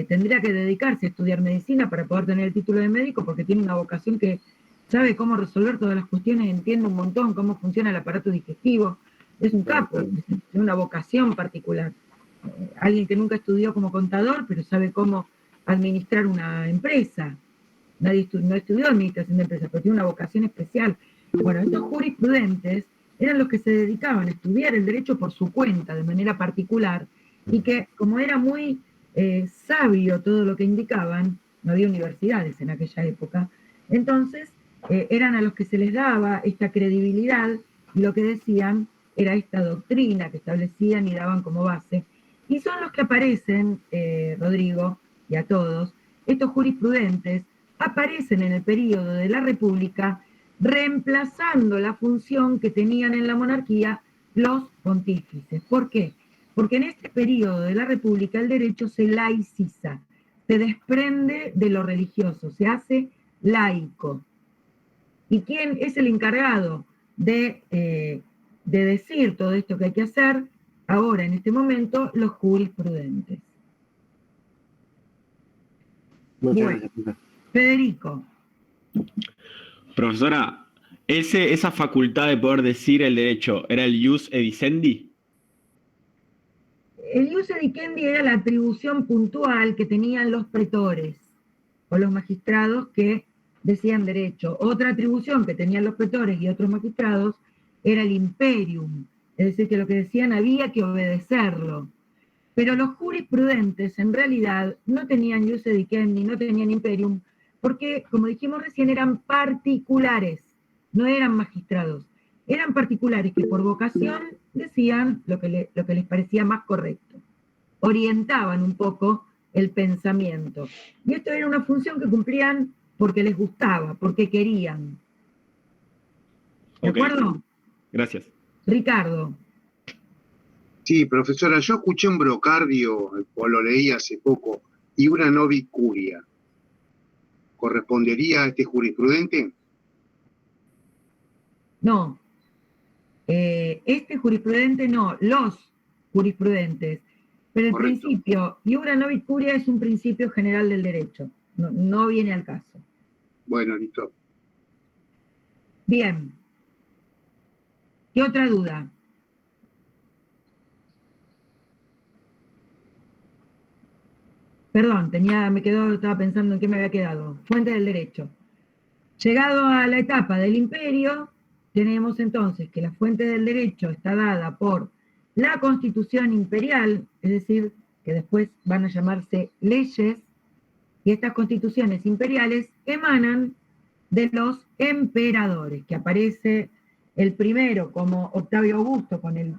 tendría que dedicarse a estudiar medicina para poder tener el título de médico porque tiene una vocación que sabe cómo resolver todas las cuestiones, entiende un montón cómo funciona el aparato digestivo, es un capo, tiene una vocación particular. Alguien que nunca estudió como contador, pero sabe cómo administrar una empresa. Nadie no estudió administración de empresas, pero tiene una vocación especial. Bueno, estos jurisprudentes eran los que se dedicaban a estudiar el derecho por su cuenta, de manera particular, y que, como era muy sabio todo lo que indicaban, no había universidades en aquella época, entonces eran a los que se les daba esta credibilidad, y lo que decían era esta doctrina que establecían y daban como base. Y son los que aparecen, Rodrigo, y a todos, estos jurisprudentes aparecen en el período de la República reemplazando la función que tenían en la monarquía los pontífices. ¿Por qué? Porque en este período de la República el derecho se laiciza, se desprende de lo religioso, se hace laico. ¿Y quién es el encargado de decir todo esto que hay que hacer? Ahora, en este momento, los jurisprudentes. Muchas Bueno, gracias. Federico. Profesora, esa facultad de poder decir el derecho, ¿era el ius edicendi? El ius edicendi era la atribución puntual que tenían los pretores, o los magistrados que decían derecho. Otra atribución que tenían los pretores y otros magistrados era el imperium, es decir, que lo que decían había que obedecerlo. Pero los jurisprudentes en realidad no tenían ius edicendi, no tenían imperium, porque, como dijimos recién, eran particulares, no eran magistrados. Eran particulares que por vocación decían lo que les parecía más correcto. Orientaban un poco el pensamiento. Y esto era una función que cumplían porque les gustaba, porque querían. ¿De acuerdo? Gracias. Ricardo. Sí, profesora, yo escuché un brocardio, o lo leí hace poco, y una novi curia. ¿Correspondería a este jurisprudente? No. Este jurisprudente no, los jurisprudentes. Pero el Correcto. principio, iura novit curia, es un principio general del derecho. No viene al caso. Bueno, listo. Bien. ¿Qué otra duda? Perdón, estaba pensando en qué me había quedado. Fuente del derecho. Llegado a la etapa del imperio, tenemos entonces que la fuente del derecho está dada por la Constitución imperial, es decir, que después van a llamarse leyes, y estas constituciones imperiales emanan de los emperadores, que aparece el primero como Octavio Augusto, con el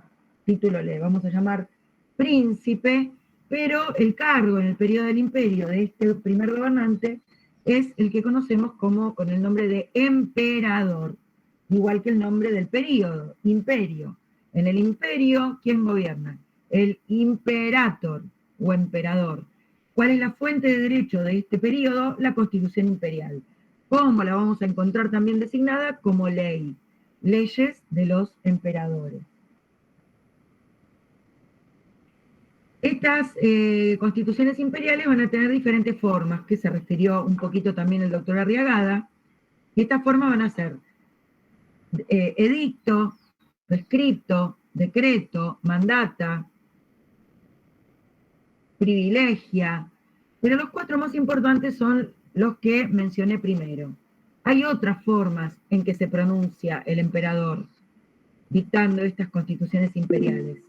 título le vamos a llamar príncipe, pero el cargo en el periodo del imperio de este primer gobernante es el que conocemos como con el nombre de emperador, igual que el nombre del periodo, imperio. En el imperio, ¿quién gobierna? El imperator o emperador. ¿Cuál es la fuente de derecho de este periodo? La Constitución imperial. ¿Cómo la vamos a encontrar también designada? Como ley. Leyes de los emperadores. Estas constituciones imperiales van a tener diferentes formas, que se refirió un poquito también el doctor Arriagada, y estas formas van a ser edicto, prescripto, decreto, mandata, privilegia, pero los 4 más importantes son los que mencioné primero. Hay otras formas en que se pronuncia el emperador dictando estas constituciones imperiales,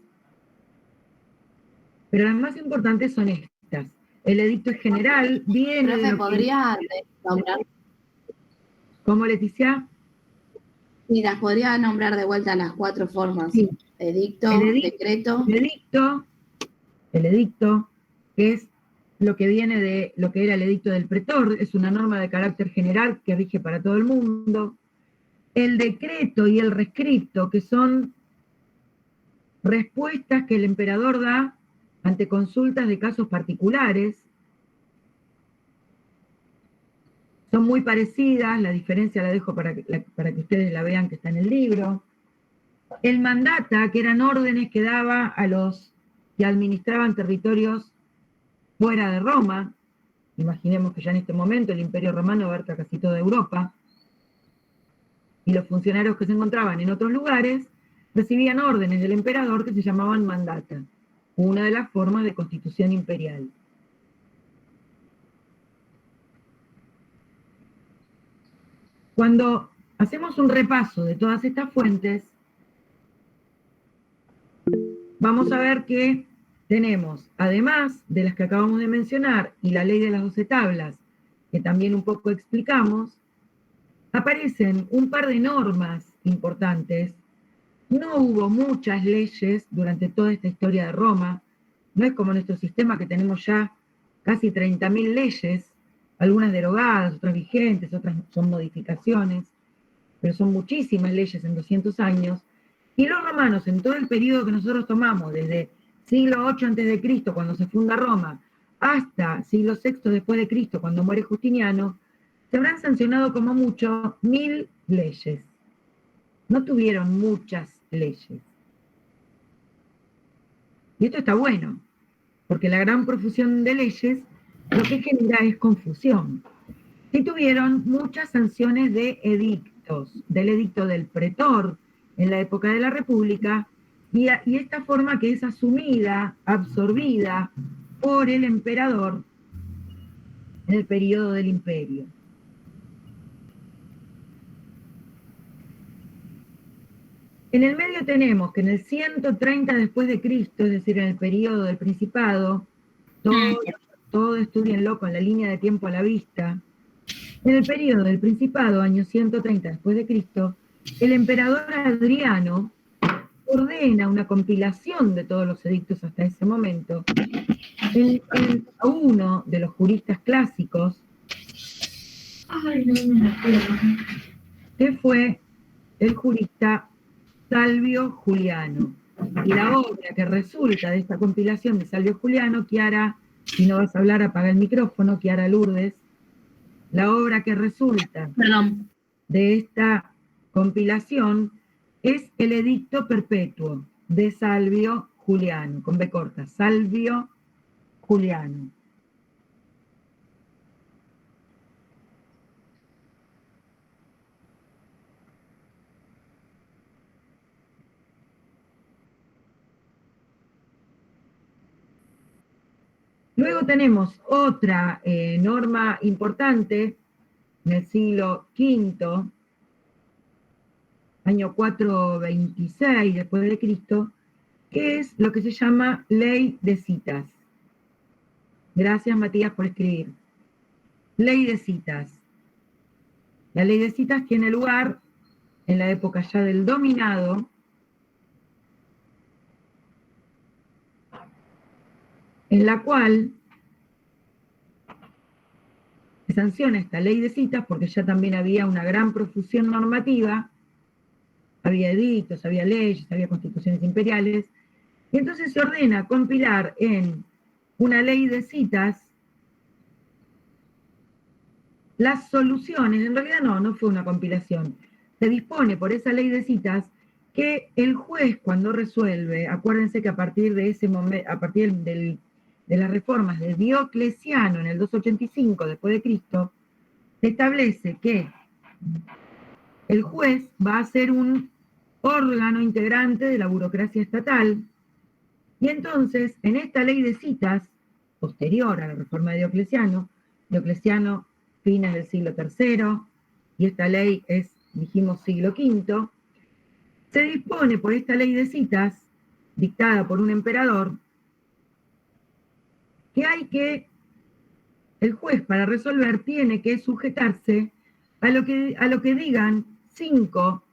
pero las más importantes son estas. El edicto es general, viene Profe, de lo que... ¿podría nombrar? ¿Cómo, Leticia? Sí, las podría nombrar de vuelta las 4 formas. Sí. Edicto, decreto. El edicto, que es lo que viene de lo que era el edicto del pretor, es una norma de carácter general que rige para todo el mundo. El decreto y el rescripto, que son respuestas que el emperador da ante consultas de casos particulares. Son muy parecidas, la diferencia la dejo para que ustedes la vean, que está en el libro. El mandata, que eran órdenes que daba a los que administraban territorios fuera de Roma. Imaginemos que ya en este momento el Imperio Romano abarca casi toda Europa, y los funcionarios que se encontraban en otros lugares recibían órdenes del emperador que se llamaban mandata, una de las formas de constitución imperial. Cuando hacemos un repaso de todas estas fuentes, vamos a ver que tenemos, además de las que acabamos de mencionar, y la ley de las 12 tablas, que también un poco explicamos, aparecen un par de normas importantes. No hubo muchas leyes durante toda esta historia de Roma. No es como nuestro sistema, que tenemos ya casi 30.000 leyes, algunas derogadas, otras vigentes, otras son modificaciones, pero son muchísimas leyes en 200 años. Y los romanos, en todo el periodo que nosotros tomamos, desde siglo VIII a.C., cuando se funda Roma, hasta siglo VI después de Cristo, cuando muere Justiniano, se habrán sancionado como mucho 1000 leyes. No tuvieron muchas leyes. Y esto está bueno, porque la gran profusión de leyes lo que genera es confusión. Sí tuvieron muchas sanciones de edictos, del edicto del pretor en la época de la República, y esta forma que es asumida, absorbida por el emperador en el periodo del imperio. En el medio tenemos que en el 130 después de Cristo, es decir, en el periodo del Principado, todo estudienlo con la línea de tiempo a la vista. En el periodo del Principado, año 130 después de Cristo, el emperador Adriano ordena una compilación de todos los edictos hasta ese momento. A uno de los juristas clásicos, que fue el jurista Salvio Juliano. Y la obra que resulta de esta compilación de Salvio Juliano, Kiara, si no vas a hablar, apaga el micrófono, Kiara Lourdes. La obra que resulta de esta compilación es el Edicto Perpetuo de Salvio Juliano, con B corta, Salvio Juliano. Luego tenemos otra norma importante en el siglo V, año 426 después de Cristo, que es lo que se llama Ley de Citas. Gracias, Matías, por escribir. Ley de Citas. La Ley de Citas tiene lugar en la época ya del dominado, en la cual se sanciona esta ley de citas porque ya también había una gran profusión normativa, había edictos, había leyes, había constituciones imperiales, y entonces se ordena compilar en una ley de citas las soluciones. En realidad no fue una compilación, se dispone por esa ley de citas que el juez cuando resuelve, acuérdense que a partir de ese momento, a partir de las reformas de Diocleciano en el 285 después de Cristo, se establece que el juez va a ser un órgano integrante de la burocracia estatal, y entonces en esta ley de citas, posterior a la reforma de Diocleciano fines del siglo III, y esta ley es, dijimos, siglo V, se dispone por esta ley de citas, dictada por un emperador, que el juez para resolver tiene que sujetarse a lo que digan 5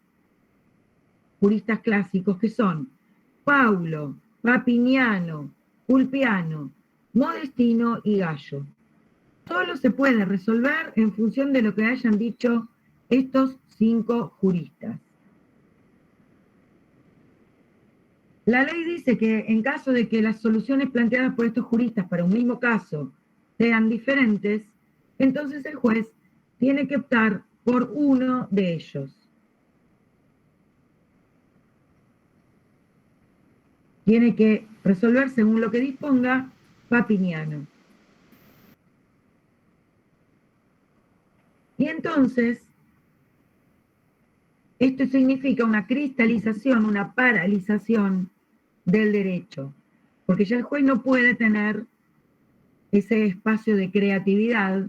juristas clásicos, que son Paulo, Papiniano, Ulpiano, Modestino y Gallo. Solo se puede resolver en función de lo que hayan dicho estos 5 juristas. La ley dice que en caso de que las soluciones planteadas por estos juristas para un mismo caso sean diferentes, entonces el juez tiene que optar por uno de ellos. Tiene que resolver según lo que disponga Papiniano. Y entonces, esto significa una cristalización, una paralización del derecho, porque ya el juez no puede tener ese espacio de creatividad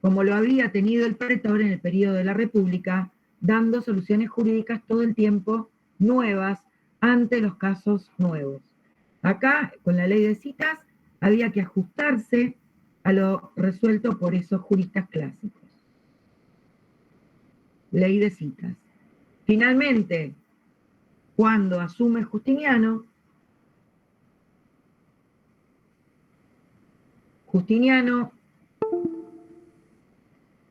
como lo había tenido el pretor en el periodo de la República, dando soluciones jurídicas todo el tiempo nuevas ante los casos nuevos. Acá, con la ley de citas, había que ajustarse a lo resuelto por esos juristas clásicos. Ley de citas. Finalmente, cuando asume Justiniano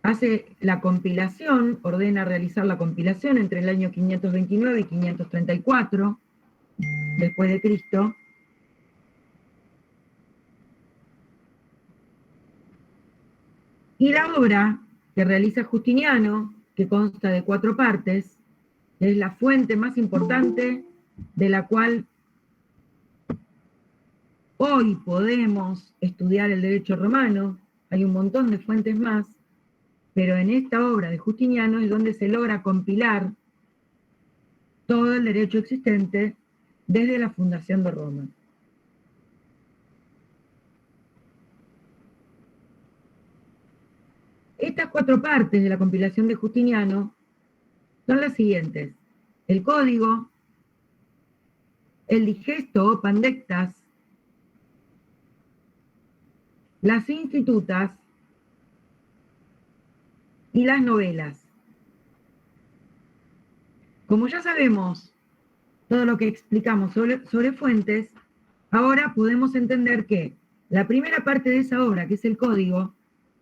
hace la compilación, ordena realizar la compilación entre el año 529 y 534 después de Cristo. Y la obra que realiza Justiniano, que consta de 4 partes, es la fuente más importante de la cual hoy podemos estudiar el derecho romano. Hay un montón de fuentes más, pero en esta obra de Justiniano es donde se logra compilar todo el derecho existente desde la fundación de Roma. Estas 4 partes de la compilación de Justiniano son las siguientes: el código, el digesto o pandectas, las institutas y las novelas. Como ya sabemos todo lo que explicamos sobre fuentes, ahora podemos entender que la primera parte de esa obra, que es el código,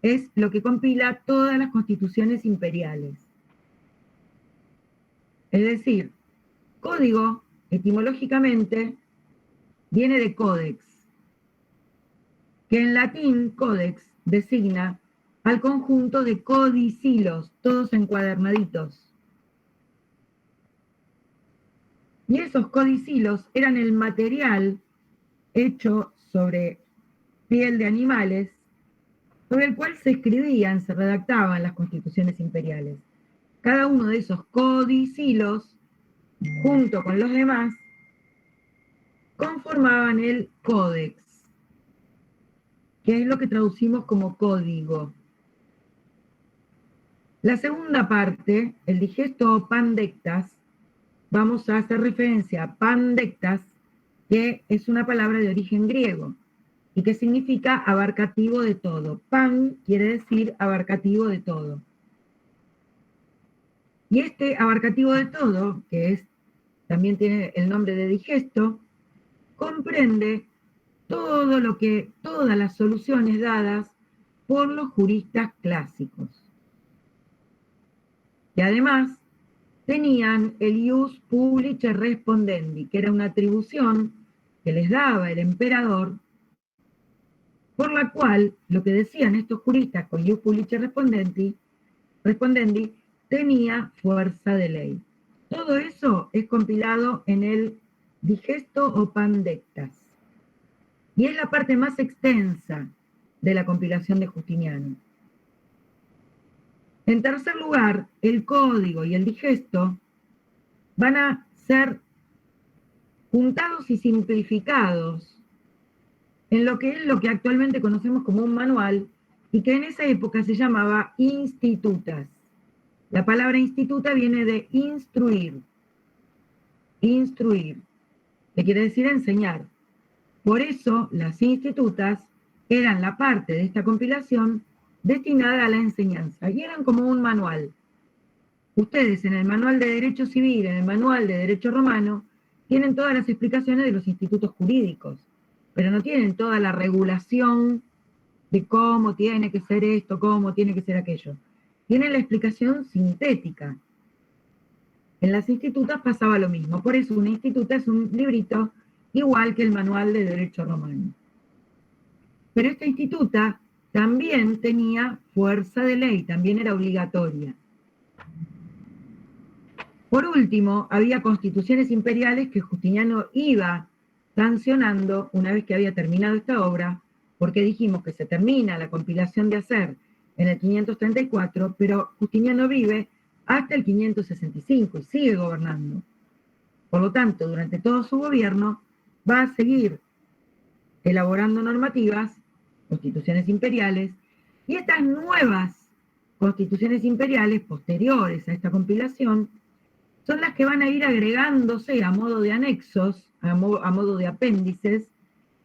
es lo que compila todas las constituciones imperiales. Es decir, código, etimológicamente, viene de codex, que en latín codex designa al conjunto de codicilos, todos encuadernaditos. Y esos codicilos eran el material hecho sobre piel de animales, sobre el cual se escribían, se redactaban las constituciones imperiales. Cada uno de esos codicilos, junto con los demás, conformaban el códex, que es lo que traducimos como código. La segunda parte, el digesto pandectas, vamos a hacer referencia a pandectas, que es una palabra de origen griego, y que significa abarcativo de todo. Pan quiere decir abarcativo de todo. Y este abarcativo de todo, que también tiene el nombre de digesto, comprende todas las soluciones dadas por los juristas clásicos. Y además tenían el ius publice respondendi, que era una atribución que les daba el emperador, por la cual lo que decían estos juristas con ius publice respondendi tenía fuerza de ley. Todo eso es compilado en el Digesto o Pandectas. Y es la parte más extensa de la compilación de Justiniano. En tercer lugar, el Código y el Digesto van a ser juntados y simplificados en lo que es lo que actualmente conocemos como un manual y que en esa época se llamaba institutas. La palabra instituta viene de instruir. Instruir, que quiere decir enseñar. Por eso las institutas eran la parte de esta compilación destinada a la enseñanza y eran como un manual. Ustedes en el manual de Derecho Civil, en el manual de Derecho Romano, tienen todas las explicaciones de los institutos jurídicos, pero no tienen toda la regulación de cómo tiene que ser esto, cómo tiene que ser aquello. Tienen la explicación sintética. En las institutas pasaba lo mismo, por eso una instituta es un librito igual que el manual de Derecho Romano. Pero esta instituta también tenía fuerza de ley, también era obligatoria. Por último, había constituciones imperiales que Justiniano iba sancionando una vez que había terminado esta obra, porque dijimos que se termina la compilación de Acer en el 534, pero Justiniano vive hasta el 565 y sigue gobernando. Por lo tanto, durante todo su gobierno va a seguir elaborando normativas, constituciones imperiales, y estas nuevas constituciones imperiales posteriores a esta compilación son las que van a ir agregándose a modo de anexos, a modo de apéndices,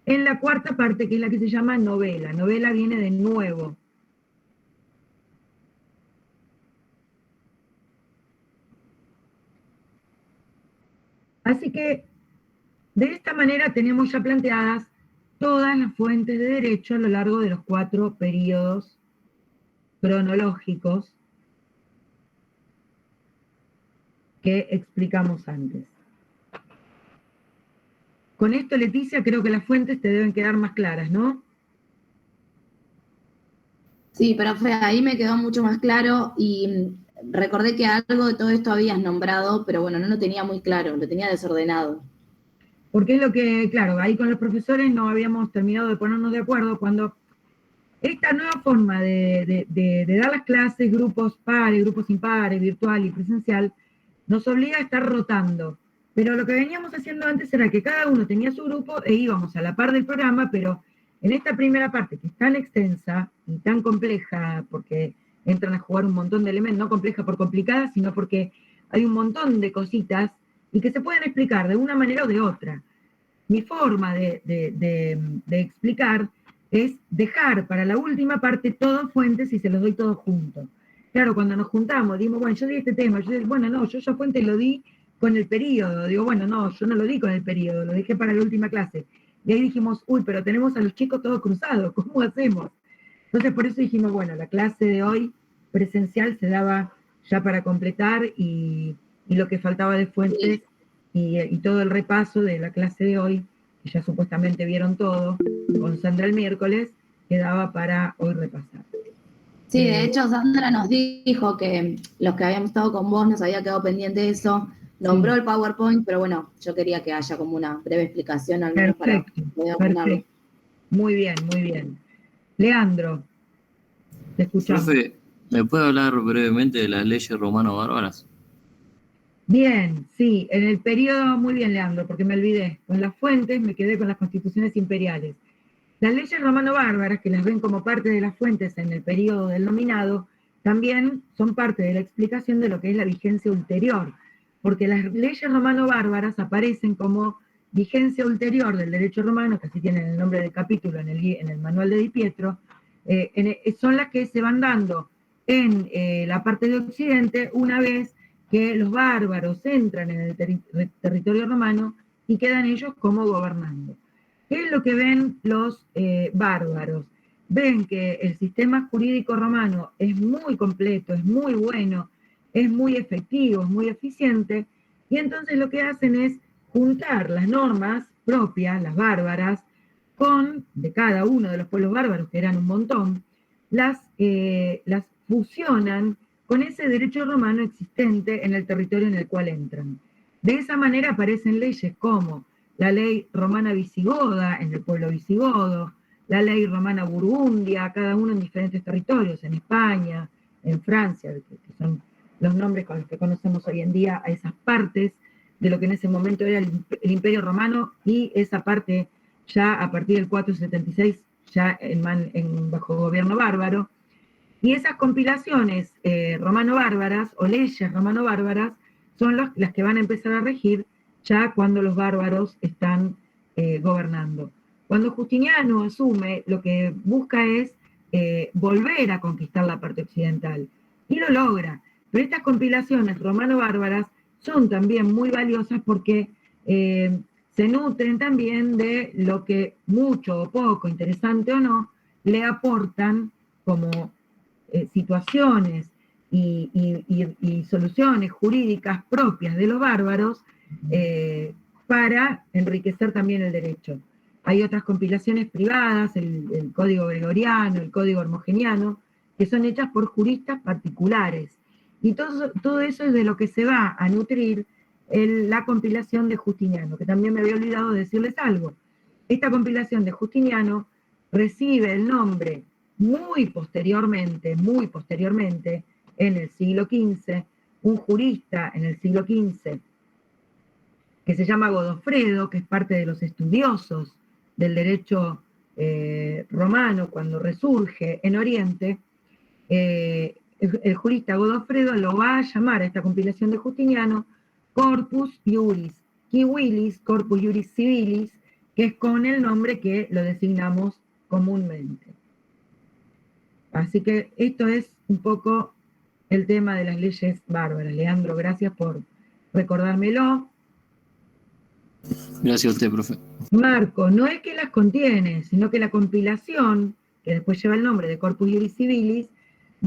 en la cuarta parte, que es la que se llama novela. Novela viene de nuevo. Así que, de esta manera tenemos ya planteadas todas las fuentes de derecho a lo largo de los 4 periodos cronológicos que explicamos antes. Con esto, Leticia, creo que las fuentes te deben quedar más claras, ¿no? Sí, profe, ahí me quedó mucho más claro y recordé que algo de todo esto habías nombrado, pero bueno, no lo tenía muy claro, lo tenía desordenado. Porque es lo que, claro, ahí con los profesores no habíamos terminado de ponernos de acuerdo cuando esta nueva forma de dar las clases, grupos pares, grupos impares, virtual y presencial, nos obliga a estar rotando. Pero lo que veníamos haciendo antes era que cada uno tenía su grupo e íbamos a la par del programa, pero en esta primera parte, que es tan extensa y tan compleja, porque entran a jugar un montón de elementos, no compleja por complicada, sino porque hay un montón de cositas y que se pueden explicar de una manera o de otra. Mi forma de explicar es dejar para la última parte todas fuentes y se los doy todos juntos. Claro, cuando nos juntamos, dimos, bueno, yo di este tema, yo dije, bueno, no, yo ya fuente lo di con el periodo. Digo, bueno, no, yo no lo di con el periodo, lo dejé para la última clase. Y ahí dijimos, uy, pero tenemos a los chicos todos cruzados, ¿cómo hacemos? Entonces por eso dijimos, bueno, la clase de hoy presencial se daba ya para completar y lo que faltaba de fuentes y todo el repaso de la clase de hoy, que ya supuestamente vieron todo, con Sandra el miércoles, quedaba para hoy repasar. Sí, de hecho Sandra nos dijo que los que habíamos estado con vos nos había quedado pendiente de eso, nombró el PowerPoint, pero bueno, yo quería que haya como una breve explicación al menos para poder Perfecto. Muy bien, muy bien. Leandro, te escuchamos. Profe, ¿me puede hablar brevemente de las leyes romano-bárbaras? Bien, sí, en el periodo, muy bien, Leandro, porque me olvidé. Con las fuentes me quedé con las constituciones imperiales. Las leyes romano-bárbaras, que las ven como parte de las fuentes en el periodo del nominado, también son parte de la explicación de lo que es la vigencia ulterior, porque las leyes romano-bárbaras aparecen como vigencia ulterior del derecho romano, que así tienen el nombre del capítulo en el manual de Di Pietro, son las que se van dando en la parte de Occidente una vez que los bárbaros entran en el territorio romano y quedan ellos como gobernando. ¿Qué es lo que ven los bárbaros? Ven que el sistema jurídico romano es muy completo, es muy bueno, es muy efectivo, es muy eficiente, y entonces lo que hacen es juntar las normas propias, las bárbaras, de cada uno de los pueblos bárbaros, que eran un montón, las fusionan con ese derecho romano existente en el territorio en el cual entran. De esa manera aparecen leyes como la ley romana visigoda en el pueblo visigodo, la ley romana burgundia, cada uno en diferentes territorios, en España, en Francia, que son los nombres con los que conocemos hoy en día a esas partes de lo que en ese momento era el Imperio Romano, y esa parte ya a partir del 476, ya bajo gobierno bárbaro. Y esas compilaciones romano-bárbaras o leyes romano-bárbaras son las que van a empezar a regir ya cuando los bárbaros están gobernando. Cuando Justiniano asume, lo que busca es volver a conquistar la parte occidental, y lo logra. Pero estas compilaciones romano-bárbaras son también muy valiosas porque se nutren también de lo que mucho o poco, interesante o no, le aportan como situaciones y soluciones jurídicas propias de los bárbaros para enriquecer también el derecho. Hay otras compilaciones privadas, el Código Gregoriano, el Código Hermogeniano, que son hechas por juristas particulares. Y todo eso es de lo que se va a nutrir la compilación de Justiniano, que también me había olvidado de decirles algo. Esta compilación de Justiniano recibe el nombre muy posteriormente, en el siglo XV, un jurista en el siglo XV, que se llama Godofredo, que es parte de los estudiosos del derecho romano cuando resurge en Oriente. El jurista Godofredo lo va a llamar a esta compilación de Justiniano Corpus Iuris Civilis, Corpus Iuris Civilis, que es con el nombre que lo designamos comúnmente. Así que esto es un poco el tema de las leyes bárbaras. Leandro, gracias por recordármelo. Gracias a usted, profe. Marco, no es que las contiene, sino que la compilación, que después lleva el nombre de Corpus Iuris Civilis,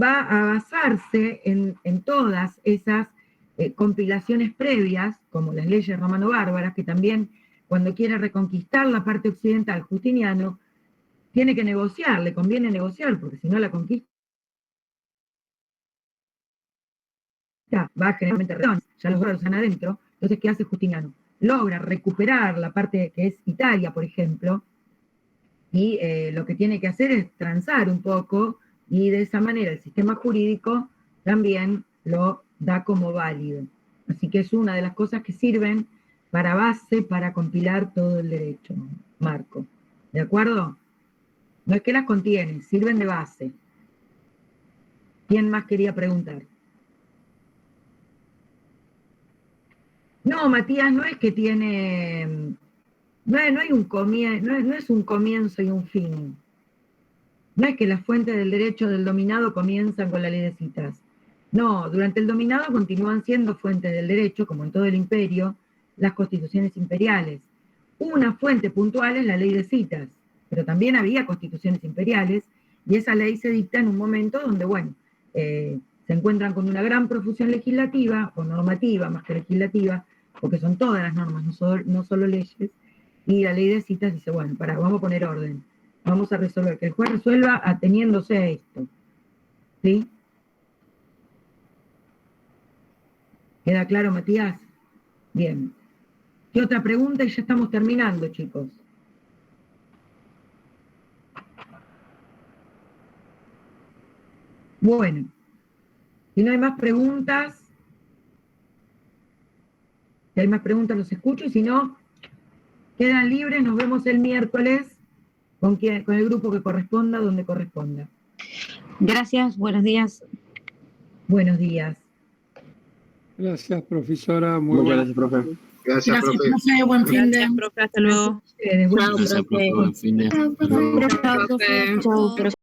va a basarse en todas esas compilaciones previas, como las leyes romano-bárbaras, que también cuando quiere reconquistar la parte occidental Justiniano, tiene que negociar, le conviene negociar, porque si no la conquista va generalmente ya los bárbaros están adentro. Entonces, ¿qué hace Justiniano? Logra recuperar la parte que es Italia, por ejemplo, y lo que tiene que hacer es transar un poco, y de esa manera el sistema jurídico también lo da como válido. Así que es una de las cosas que sirven para base para compilar todo el derecho, Marco. ¿De acuerdo? No es que las contienen, sirven de base. ¿Quién más quería preguntar? No, Matías, no es que tiene... No hay un comienzo, no es un comienzo y un fin. No es que las fuentes del derecho del dominado comienzan con la ley de citas. No, durante el dominado continúan siendo fuentes del derecho, como en todo el imperio, las constituciones imperiales. Una fuente puntual es la ley de citas, pero también había constituciones imperiales, y esa ley se dicta en un momento donde, bueno, se encuentran con una gran profusión legislativa, o normativa más que legislativa, porque son todas las normas, no solo leyes, y la ley de citas dice, bueno, vamos a poner orden. Vamos a resolver, que el juez resuelva ateniéndose a esto. ¿Sí? ¿Queda claro, Matías? Bien. ¿Qué otra pregunta? Y ya estamos terminando, chicos. Bueno. Si no hay más preguntas, si hay más preguntas los escucho, y si no, quedan libres, nos vemos el miércoles. Con el grupo que corresponda, donde corresponda. Gracias, buenos días. Buenos días. Gracias, profesora. Muchas gracias, profe. Gracias, profe. Buen fin de. Gracias, profe. Hasta luego. Gracias, profe. Buen fin de. Chao, profe.